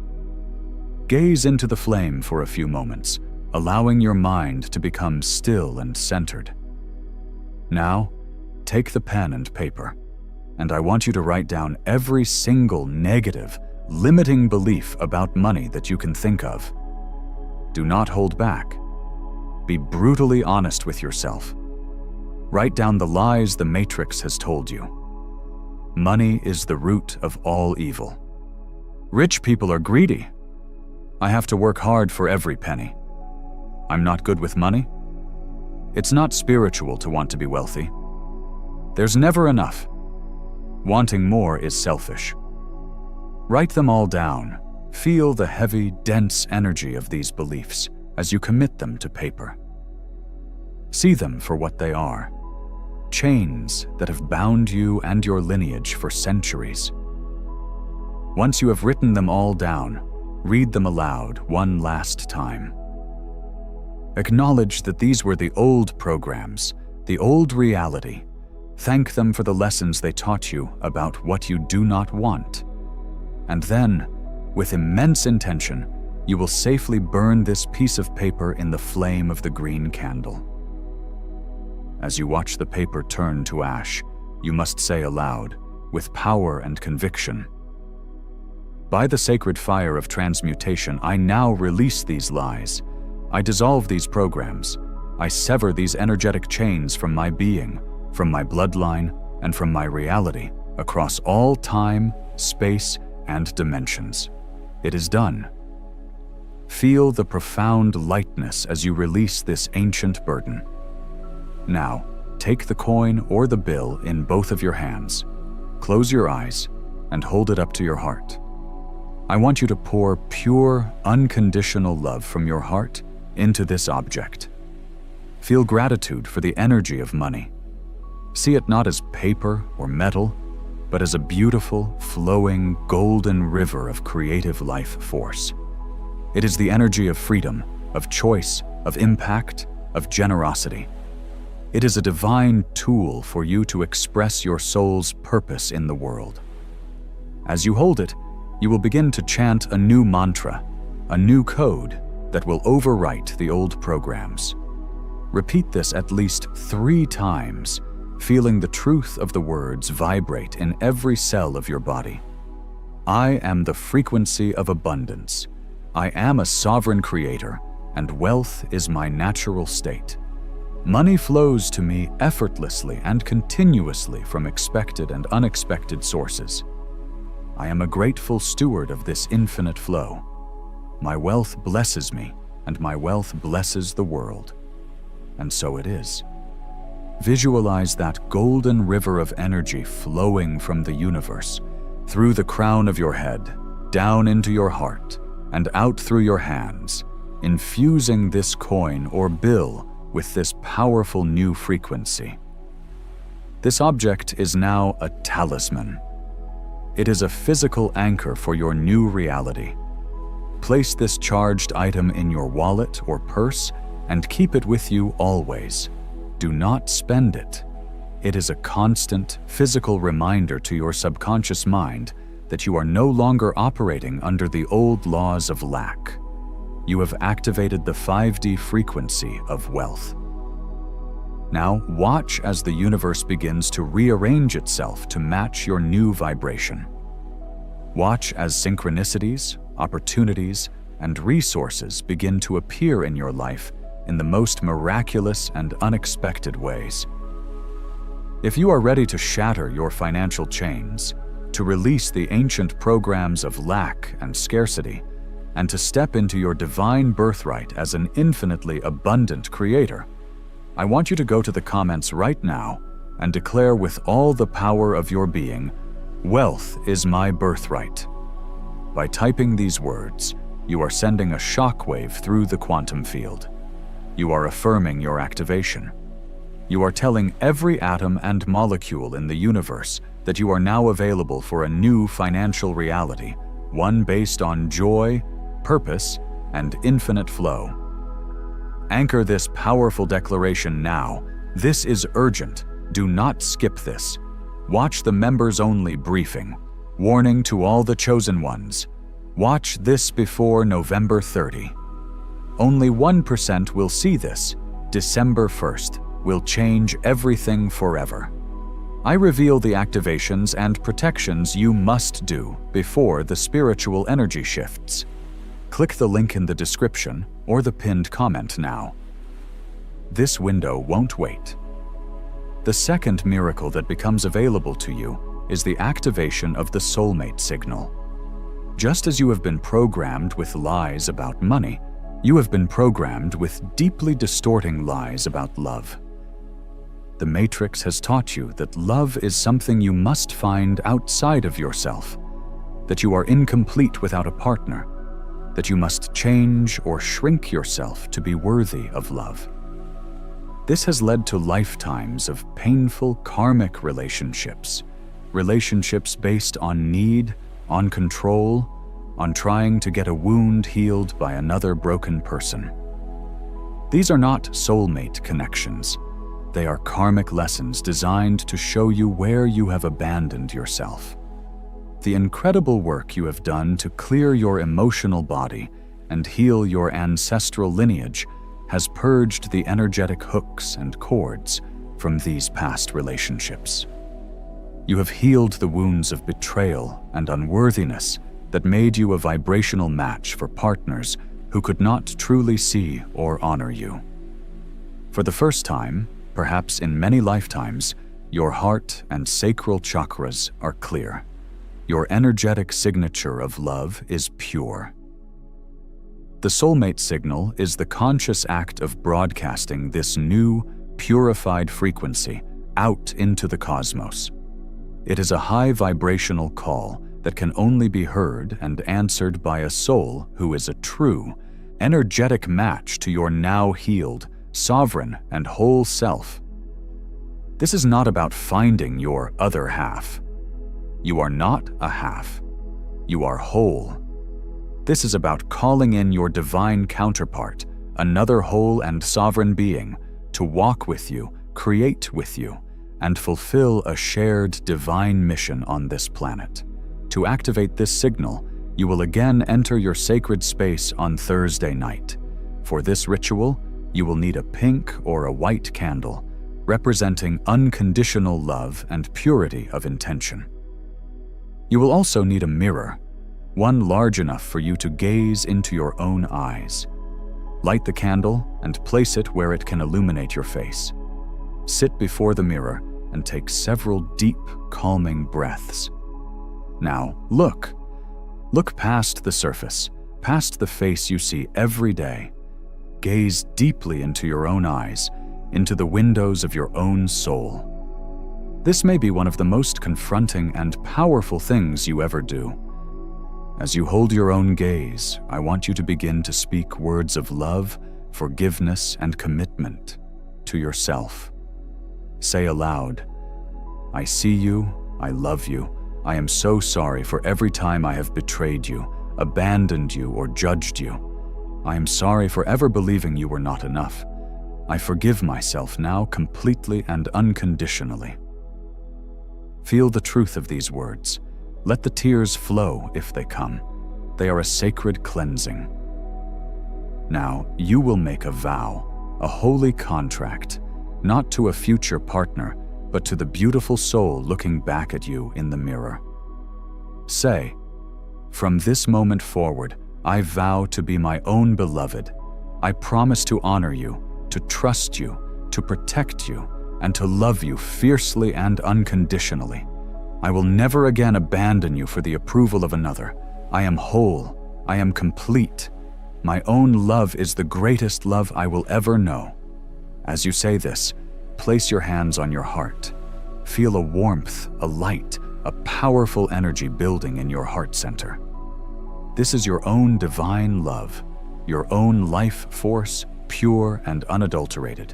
Gaze into the flame for a few moments, allowing your mind to become still and centered. Now, take the pen and paper, and I want you to write down every single negative, limiting belief about money that you can think of. Do not hold back. Be brutally honest with yourself. Write down the lies the Matrix has told you. Money is the root of all evil. Rich people are greedy. I have to work hard for every penny. I'm not good with money. It's not spiritual to want to be wealthy. There's never enough. Wanting more is selfish. Write them all down. Feel the heavy, dense energy of these beliefs as you commit them to paper. See them for what they are: chains that have bound you and your lineage for centuries. Once you have written them all down, read them aloud one last time. Acknowledge that these were the old programs, the old reality. Thank them for the lessons they taught you about what you do not want. And then, with immense intention, you will safely burn this piece of paper in the flame of the green candle. As you watch the paper turn to ash, you must say aloud, with power and conviction, "By the sacred fire of transmutation, I now release these lies. I dissolve these programs. I sever these energetic chains from my being, from my bloodline, and from my reality, across all time, space, and dimensions. It is done." Feel the profound lightness as you release this ancient burden. Now, take the coin or the bill in both of your hands. Close your eyes and hold it up to your heart. I want you to pour pure, unconditional love from your heart into this object. Feel gratitude for the energy of money. See it not as paper or metal, but as a beautiful, flowing, golden river of creative life force. It is the energy of freedom, of choice, of impact, of generosity. It is a divine tool for you to express your soul's purpose in the world. As you hold it, you will begin to chant a new mantra, a new code that will overwrite the old programs. Repeat this at least 3 times, feeling the truth of the words vibrate in every cell of your body. I am the frequency of abundance. I am a sovereign creator, and wealth is my natural state. Money flows to me effortlessly and continuously from expected and unexpected sources. I am a grateful steward of this infinite flow. My wealth blesses me, and my wealth blesses the world. And so it is. Visualize that golden river of energy flowing from the universe, through the crown of your head, down into your heart, and out through your hands, infusing this coin or bill with this powerful new frequency. This object is now a talisman. It is a physical anchor for your new reality. Place this charged item in your wallet or purse and keep it with you always. Do not spend it. It is a constant, physical reminder to your subconscious mind that you are no longer operating under the old laws of lack. You have activated the 5D frequency of wealth. Now, watch as the universe begins to rearrange itself to match your new vibration. Watch as synchronicities, opportunities, and resources begin to appear in your life in the most miraculous and unexpected ways. If you are ready to shatter your financial chains, to release the ancient programs of lack and scarcity, and to step into your divine birthright as an infinitely abundant creator, I want you to go to the comments right now and declare with all the power of your being, "Wealth is my birthright." By typing these words, you are sending a shockwave through the quantum field. You are affirming your activation. You are telling every atom and molecule in the universe that you are now available for a new financial reality, one based on joy, purpose, and infinite flow. Anchor this powerful declaration now. This is urgent. Do not skip this. Watch the members-only briefing. Warning to all the chosen ones. Watch this before November 30. Only 1% will see this. December 1st will change everything forever. I reveal the activations and protections you must do before the spiritual energy shifts. Click the link in the description or the pinned comment now. This window won't wait. The second miracle that becomes available to you is the activation of the soulmate signal. Just as you have been programmed with lies about money, you have been programmed with deeply distorting lies about love. The Matrix has taught you that love is something you must find outside of yourself, that you are incomplete without a partner, that you must change or shrink yourself to be worthy of love. This has led to lifetimes of painful karmic relationships based on need, on control, on trying to get a wound healed by another broken person. These are not soulmate connections. They are karmic lessons designed to show you where you have abandoned yourself. The incredible work you have done to clear your emotional body and heal your ancestral lineage has purged the energetic hooks and cords from these past relationships. You have healed the wounds of betrayal and unworthiness that made you a vibrational match for partners who could not truly see or honor you. For the first time, perhaps in many lifetimes, your heart and sacral chakras are clear. Your energetic signature of love is pure. The soulmate signal is the conscious act of broadcasting this new, purified frequency out into the cosmos. It is a high vibrational call that can only be heard and answered by a soul who is a true, energetic match to your now healed, sovereign, and whole self. This is not about finding your other half. You are not a half. You are whole. This is about calling in your divine counterpart, another whole and sovereign being, to walk with you, create with you, and fulfill a shared divine mission on this planet. To activate this signal, you will again enter your sacred space on Thursday night. For this ritual, you will need a pink or a white candle, representing unconditional love and purity of intention. You will also need a mirror, one large enough for you to gaze into your own eyes. Light the candle and place it where it can illuminate your face. Sit before the mirror and take several deep, calming breaths. Now, look past the surface, past the face you see every day. Gaze deeply into your own eyes, into the windows of your own soul. This may be one of the most confronting and powerful things you ever do. As you hold your own gaze, I want you to begin to speak words of love, forgiveness, and commitment to yourself. Say aloud, "I see you, I love you, I am so sorry for every time I have betrayed you, abandoned you, or judged you. I am sorry for ever believing you were not enough. I forgive myself now completely and unconditionally." Feel the truth of these words. Let the tears flow if they come. They are a sacred cleansing. Now, you will make a vow, a holy contract, not to a future partner, but to the beautiful soul looking back at you in the mirror. Say, "From this moment forward, I vow to be my own beloved. I promise to honor you, to trust you, to protect you, and to love you fiercely and unconditionally. I will never again abandon you for the approval of another. I am whole. I am complete. My own love is the greatest love I will ever know." As you say this, place your hands on your heart. Feel a warmth, a light, a powerful energy building in your heart center. This is your own divine love, your own life force, pure and unadulterated.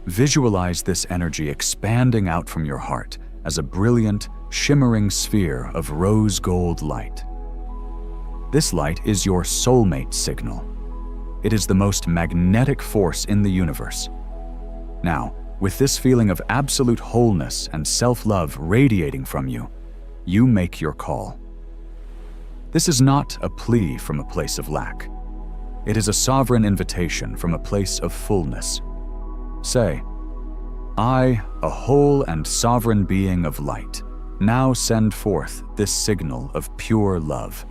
Visualize this energy expanding out from your heart as a brilliant, shimmering sphere of rose gold light. This light is your soulmate signal. It is the most magnetic force in the universe. Now, with this feeling of absolute wholeness and self-love radiating from you, you make your call. This is not a plea from a place of lack. It is a sovereign invitation from a place of fullness. Say, "I, a whole and sovereign being of light, now send forth this signal of pure love.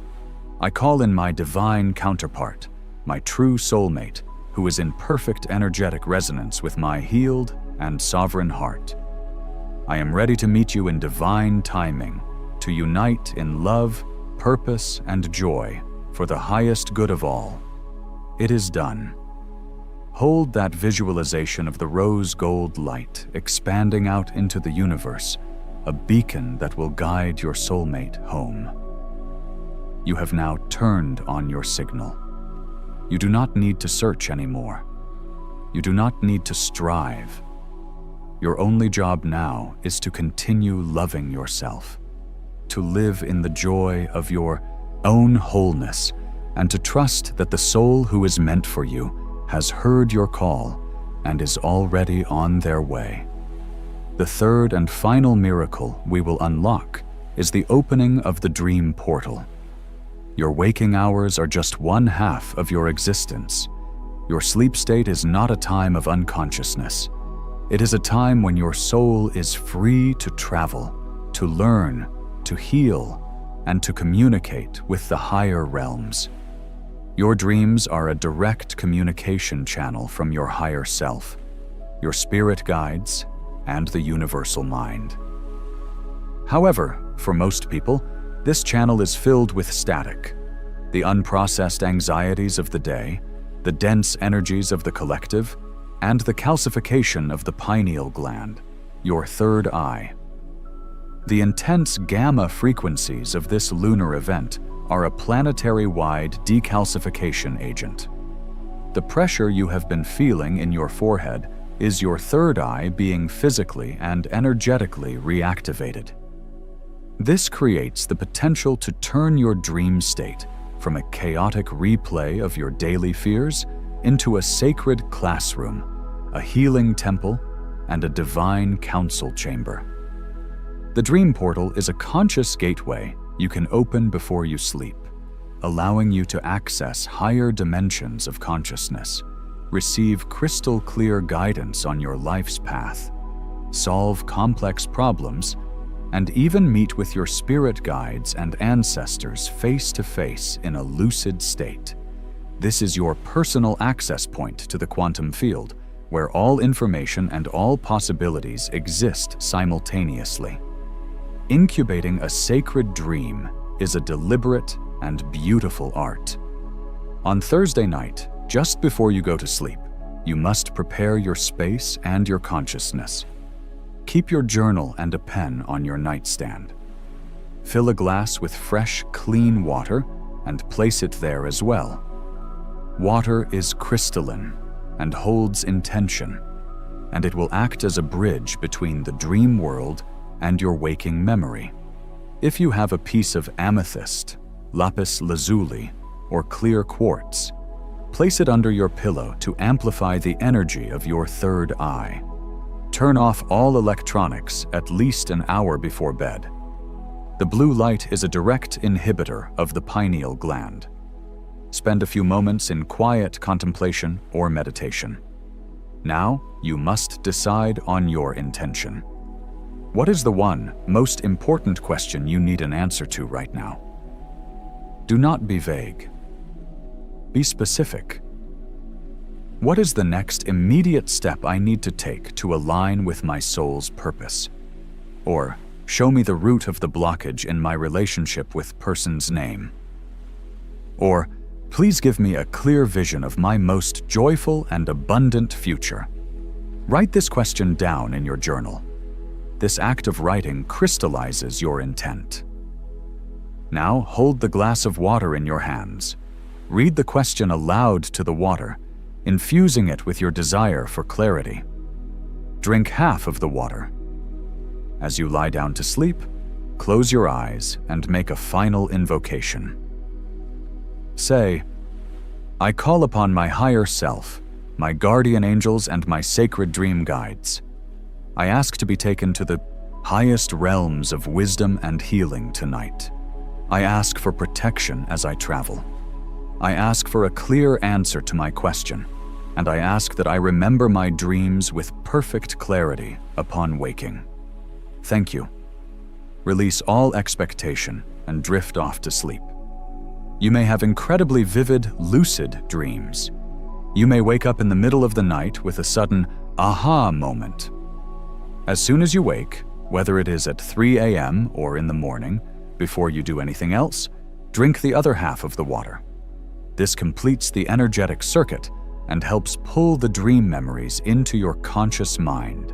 I call in my divine counterpart, my true soulmate, who is in perfect energetic resonance with my healed and sovereign heart. I am ready to meet you in divine timing, to unite in love, purpose, and joy for the highest good of all. It is done. Hold that visualization of the rose gold light expanding out into the universe, a beacon that will guide your soulmate home. You have now turned on your signal. You do not need to search anymore. You do not need to strive. Your only job now is to continue loving yourself, to live in the joy of your own wholeness, and to trust that the soul who is meant for you has heard your call and is already on their way. The third and final miracle we will unlock is the opening of the dream portal. Your waking hours are just one half of your existence. Your sleep state is not a time of unconsciousness. It is a time when your soul is free to travel, to learn, to heal, and to communicate with the higher realms. Your dreams are a direct communication channel from your higher self, your spirit guides, and the universal mind. However, for most people, this channel is filled with static. The unprocessed anxieties of the day, the dense energies of the collective, and the calcification of the pineal gland, your third eye. The intense gamma frequencies of this lunar event are a planetary-wide decalcification agent. The pressure you have been feeling in your forehead is your third eye being physically and energetically reactivated. This creates the potential to turn your dream state from a chaotic replay of your daily fears into a sacred classroom, a healing temple, and a divine council chamber. The dream portal is a conscious gateway you can open before you sleep, allowing you to access higher dimensions of consciousness, receive crystal clear guidance on your life's path, solve complex problems, and even meet with your spirit guides and ancestors face to face in a lucid state. This is your personal access point to the quantum field, where all information and all possibilities exist simultaneously. Incubating a sacred dream is a deliberate and beautiful art. On Thursday night, just before you go to sleep, you must prepare your space and your consciousness. Keep your journal and a pen on your nightstand. Fill a glass with fresh, clean water and place it there as well. Water is crystalline and holds intention, and it will act as a bridge between the dream world and your waking memory. If you have a piece of amethyst, lapis lazuli, or clear quartz, place it under your pillow to amplify the energy of your third eye. Turn off all electronics at least an hour before bed. The blue light is a direct inhibitor of the pineal gland. Spend a few moments in quiet contemplation or meditation. Now, you must decide on your intention. What is the one most important question you need an answer to right now? Do not be vague. Be specific. What is the next immediate step I need to take to align with my soul's purpose? Or, show me the root of the blockage in my relationship with person's name. Or, please give me a clear vision of my most joyful and abundant future. Write this question down in your journal. This act of writing crystallizes your intent. Now hold the glass of water in your hands. Read the question aloud to the water, infusing it with your desire for clarity. Drink half of the water. As you lie down to sleep, close your eyes and make a final invocation. Say, I call upon my higher self, my guardian angels and my sacred dream guides. I ask to be taken to the highest realms of wisdom and healing tonight. I ask for protection as I travel. I ask for a clear answer to my question, and I ask that I remember my dreams with perfect clarity upon waking. Thank you. Release all expectation and drift off to sleep. You may have incredibly vivid, lucid dreams. You may wake up in the middle of the night with a sudden aha moment. As soon as you wake, Whether it is at 3 a.m. or in the morning, before you do anything else, drink the other half of the water. This completes the energetic circuit and helps pull the dream memories into your conscious mind.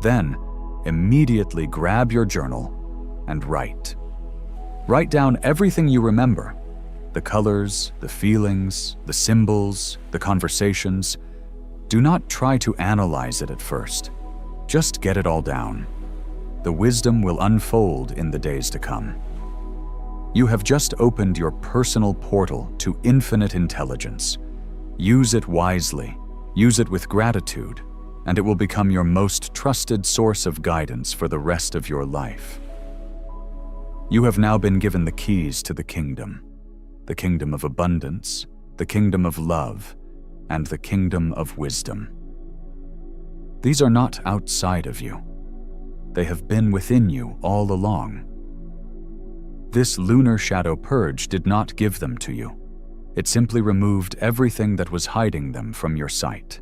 Then, immediately grab your journal and write. Write down everything you remember: the colors, the feelings, the symbols, the conversations. Do not try to analyze it at first. Just get it all down. The wisdom will unfold in the days to come. You have just opened your personal portal to infinite intelligence. Use it wisely, use it with gratitude, and it will become your most trusted source of guidance for the rest of your life. You have now been given the keys to the kingdom of abundance, the kingdom of love, and the kingdom of wisdom. These are not outside of you. They have been within you all along. This lunar shadow purge did not give them to you. It simply removed everything that was hiding them from your sight.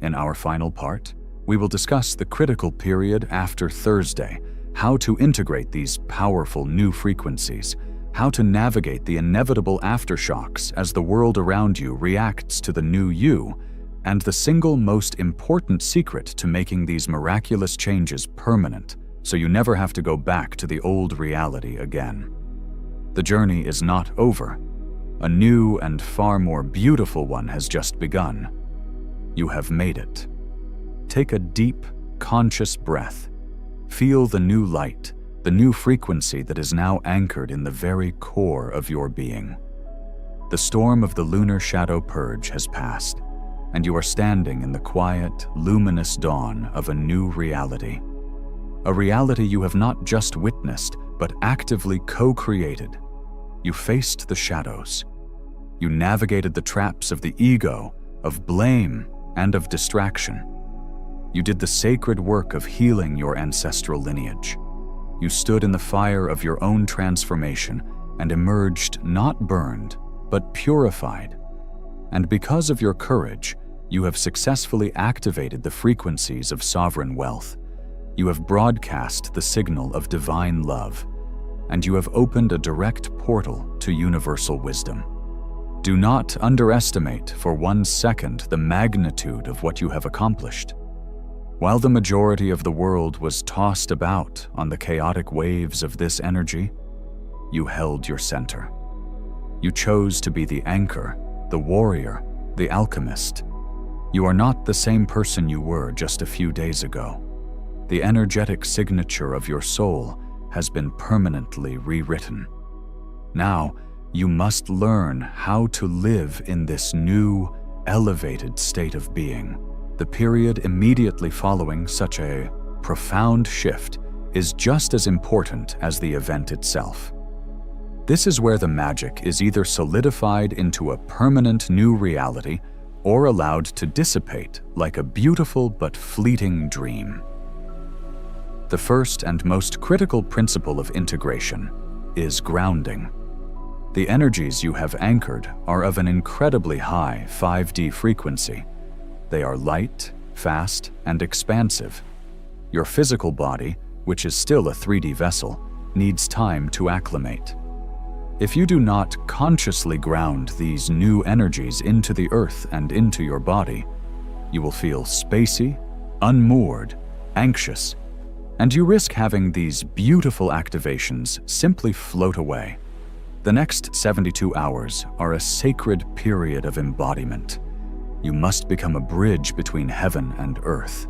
In our final part, we will discuss the critical period after Thursday, how to integrate these powerful new frequencies, how to navigate the inevitable aftershocks as the world around you reacts to the new you, and the single most important secret to making these miraculous changes permanent, so you never have to go back to the old reality again. The journey is not over. A new and far more beautiful one has just begun. You have made it. Take a deep, conscious breath. Feel the new light, the new frequency that is now anchored in the very core of your being. The storm of the lunar shadow purge has passed, and you are standing in the quiet, luminous dawn of a new reality. A reality you have not just witnessed, but actively co-created. You faced the shadows. You navigated the traps of the ego, of blame, and of distraction. You did the sacred work of healing your ancestral lineage. You stood in the fire of your own transformation and emerged not burned, but purified. And because of your courage, you have successfully activated the frequencies of sovereign wealth. You have broadcast the signal of divine love, and you have opened a direct portal to universal wisdom. Do not underestimate for 1 second the magnitude of what you have accomplished. While the majority of the world was tossed about on the chaotic waves of this energy, you held your center. You chose to be the anchor, the warrior, the alchemist. You are not the same person you were just a few days ago. The energetic signature of your soul has been permanently rewritten. Now, you must learn how to live in this new, elevated state of being. The period immediately following such a profound shift is just as important as the event itself. This is where the magic is either solidified into a permanent new reality or allowed to dissipate like a beautiful but fleeting dream. The first and most critical principle of integration is grounding. The energies you have anchored are of an incredibly high 5D frequency. They are light, fast, and expansive. Your physical body, which is still a 3D vessel, needs time to acclimate. If you do not consciously ground these new energies into the earth and into your body, you will feel spacey, unmoored, anxious, and you risk having these beautiful activations simply float away. The next 72 hours are a sacred period of embodiment. You must become a bridge between heaven and earth.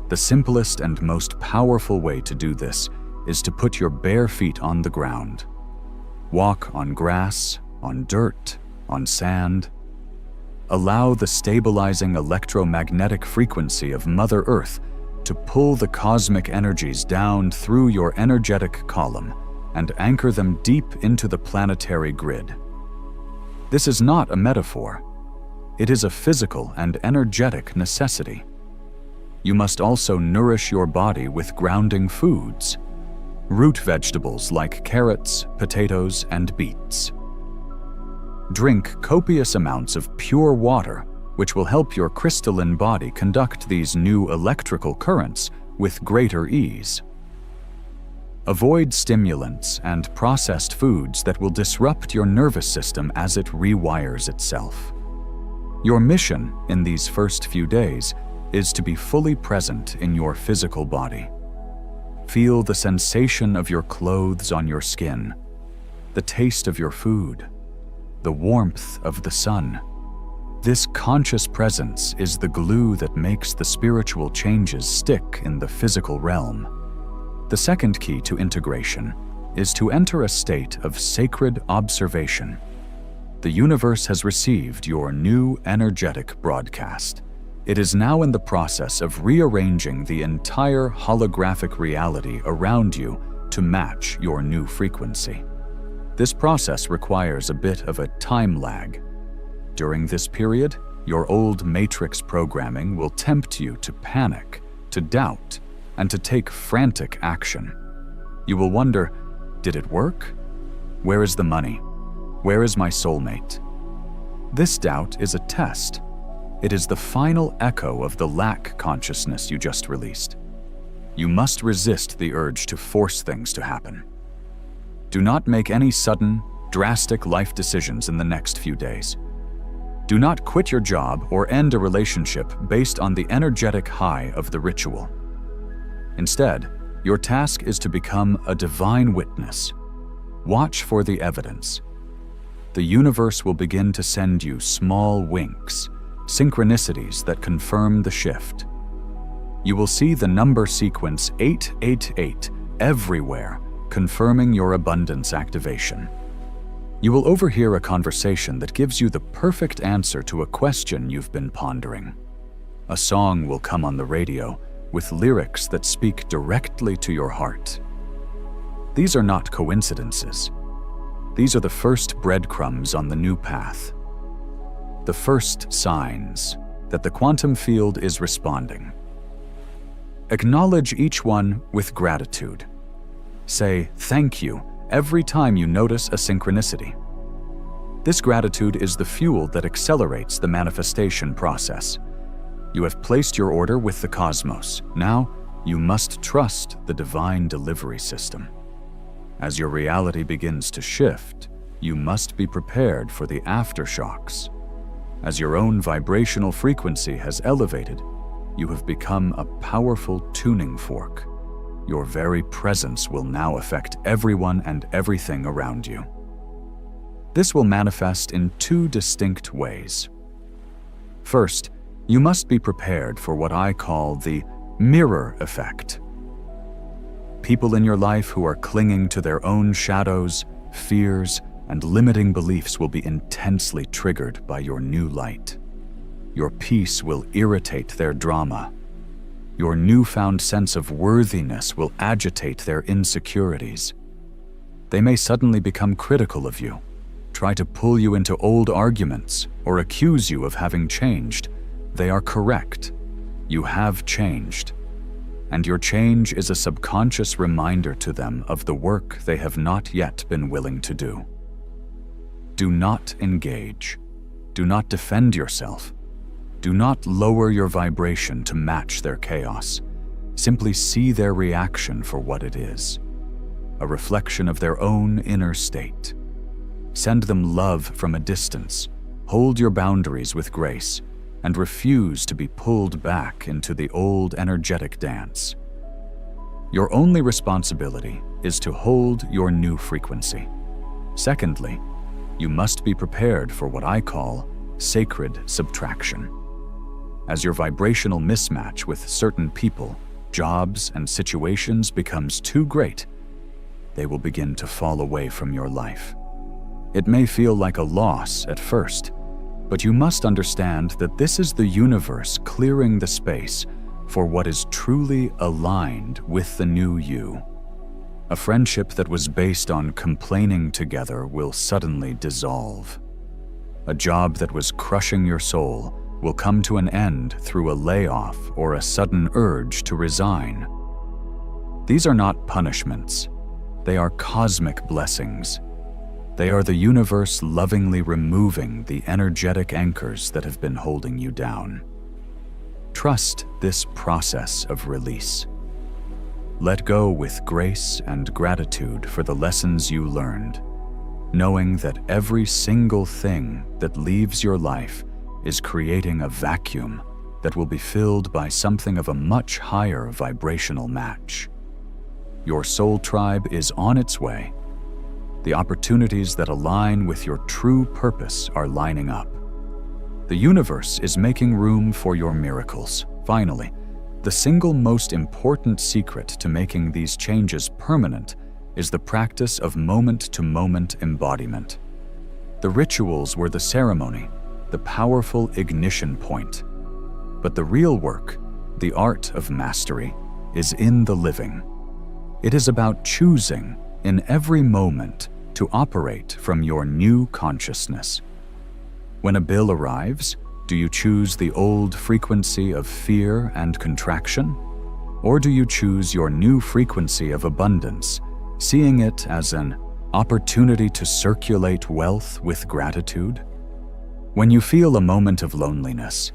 The simplest and most powerful way to do this is to put your bare feet on the ground. Walk on grass, on dirt, on sand. Allow the stabilizing electromagnetic frequency of Mother Earth to pull the cosmic energies down through your energetic column and anchor them deep into the planetary grid. This is not a metaphor. It is a physical and energetic necessity. You must also nourish your body with grounding foods. Root vegetables like carrots, potatoes, and beets. Drink copious amounts of pure water, which will help your crystalline body conduct these new electrical currents with greater ease. Avoid stimulants and processed foods that will disrupt your nervous system as it rewires itself. Your mission in these first few days is to be fully present in your physical body. Feel the sensation of your clothes on your skin, the taste of your food, the warmth of the sun. This conscious presence is the glue that makes the spiritual changes stick in the physical realm. The second key to integration is to enter a state of sacred observation. The universe has received your new energetic broadcast. It is now in the process of rearranging the entire holographic reality around you to match your new frequency. This process requires a bit of a time lag. During this period, your old matrix programming will tempt you to panic, to doubt, and to take frantic action. You will wonder, did it work? Where is the money? Where is my soulmate? This doubt is a test. It is the final echo of the lack consciousness you just released. You must resist the urge to force things to happen. Do not make any sudden, drastic life decisions in the next few days. Do not quit your job or end a relationship based on the energetic high of the ritual. Instead, your task is to become a divine witness. Watch for the evidence. The universe will begin to send you small winks, synchronicities that confirm the shift. You will see the number sequence 888 everywhere, confirming your abundance activation. You will overhear a conversation that gives you the perfect answer to a question you've been pondering. A song will come on the radio with lyrics that speak directly to your heart. These are not coincidences. These are the first breadcrumbs on the new path. The first signs that the quantum field is responding. Acknowledge each one with gratitude. Say thank you every time you notice a synchronicity. This gratitude is the fuel that accelerates the manifestation process. You have placed your order with the cosmos. Now, you must trust the divine delivery system. As your reality begins to shift, you must be prepared for the aftershocks. As your own vibrational frequency has elevated, you have become a powerful tuning fork. Your very presence will now affect everyone and everything around you. This will manifest in two distinct ways. First, you must be prepared for what I call the mirror effect. People in your life who are clinging to their own shadows, fears, and limiting beliefs will be intensely triggered by your new light. Your peace will irritate their drama. Your newfound sense of worthiness will agitate their insecurities. They may suddenly become critical of you, try to pull you into old arguments, or accuse you of having changed. They are correct. You have changed. And your change is a subconscious reminder to them of the work they have not yet been willing to do. Do not engage. Do not defend yourself. Do not lower your vibration to match their chaos. Simply see their reaction for what it is, a reflection of their own inner state. Send them love from a distance. Hold your boundaries with grace, and refuse to be pulled back into the old energetic dance. Your only responsibility is to hold your new frequency. Secondly, you must be prepared for what I call sacred subtraction. As your vibrational mismatch with certain people, jobs, and situations becomes too great, they will begin to fall away from your life. It may feel like a loss at first, but you must understand that this is the universe clearing the space for what is truly aligned with the new you. A friendship that was based on complaining together will suddenly dissolve. A job that was crushing your soul will come to an end through a layoff or a sudden urge to resign. These are not punishments. They are cosmic blessings. They are the universe lovingly removing the energetic anchors that have been holding you down. Trust this process of release. Let go with grace and gratitude for the lessons you learned, knowing that every single thing that leaves your life is creating a vacuum that will be filled by something of a much higher vibrational match. Your soul tribe is on its way. The opportunities that align with your true purpose are lining up. The universe is making room for your miracles. Finally, the single most important secret to making these changes permanent is the practice of moment-to-moment embodiment. The rituals were the ceremony, the powerful ignition point. But the real work, the art of mastery, is in the living. It is about choosing, in every moment, to operate from your new consciousness. When a bill arrives, do you choose the old frequency of fear and contraction? Or do you choose your new frequency of abundance, seeing it as an opportunity to circulate wealth with gratitude? When you feel a moment of loneliness,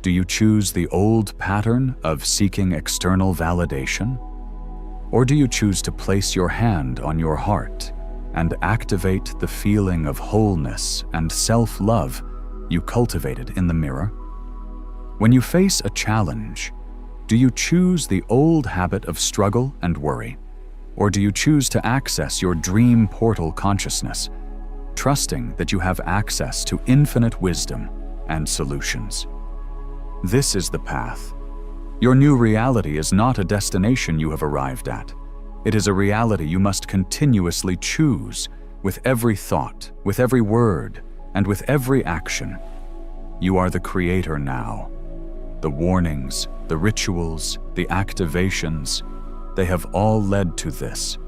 do you choose the old pattern of seeking external validation? Or do you choose to place your hand on your heart and activate the feeling of wholeness and self-love you cultivated in the mirror? When you face a challenge, do you choose the old habit of struggle and worry? Or do you choose to access your dream portal consciousness, trusting that you have access to infinite wisdom and solutions? This is the path. Your new reality is not a destination you have arrived at. It is a reality you must continuously choose with every thought, with every word, and with every action. You are the creator now. The warnings, the rituals, the activations, they have all led to this.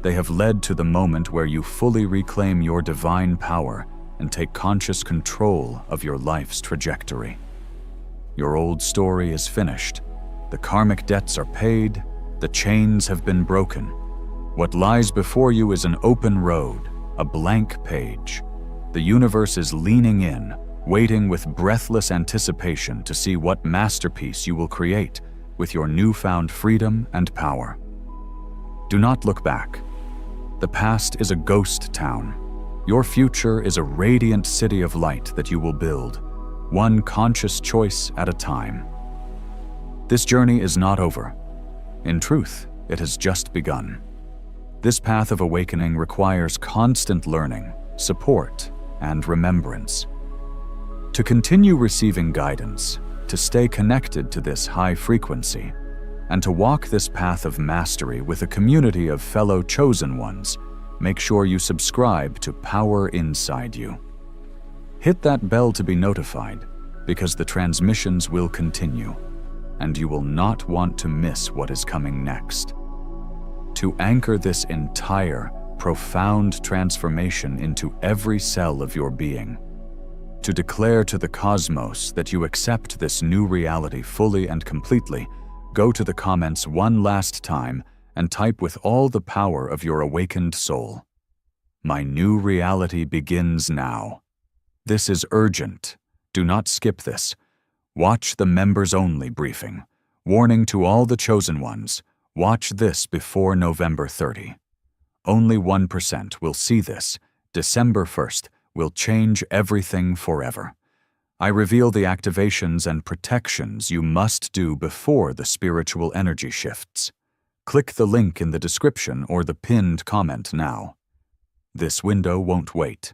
They have led to the moment where you fully reclaim your divine power and take conscious control of your life's trajectory. Your old story is finished. The karmic debts are paid. The chains have been broken. What lies before you is an open road, a blank page. The universe is leaning in, waiting with breathless anticipation to see what masterpiece you will create with your newfound freedom and power. Do not look back. The past is a ghost town. Your future is a radiant city of light that you will build, one conscious choice at a time. This journey is not over. In truth, it has just begun. This path of awakening requires constant learning, support, and remembrance. To continue receiving guidance, to stay connected to this high frequency, and to walk this path of mastery with a community of fellow chosen ones, make sure you subscribe to Power Inside You. Hit that bell to be notified, because the transmissions will continue, and you will not want to miss what is coming next. To anchor this entire, profound transformation into every cell of your being, to declare to the cosmos that you accept this new reality fully and completely, go to the comments one last time and type with all the power of your awakened soul. My new reality begins now. This is urgent. Do not skip this. Watch the members-only briefing. Warning to all the chosen ones. Watch this before November 30. Only 1% will see this. December 1st will change everything forever. I reveal the activations and protections you must do before the spiritual energy shifts. Click the link in the description or the pinned comment now. This window won't wait.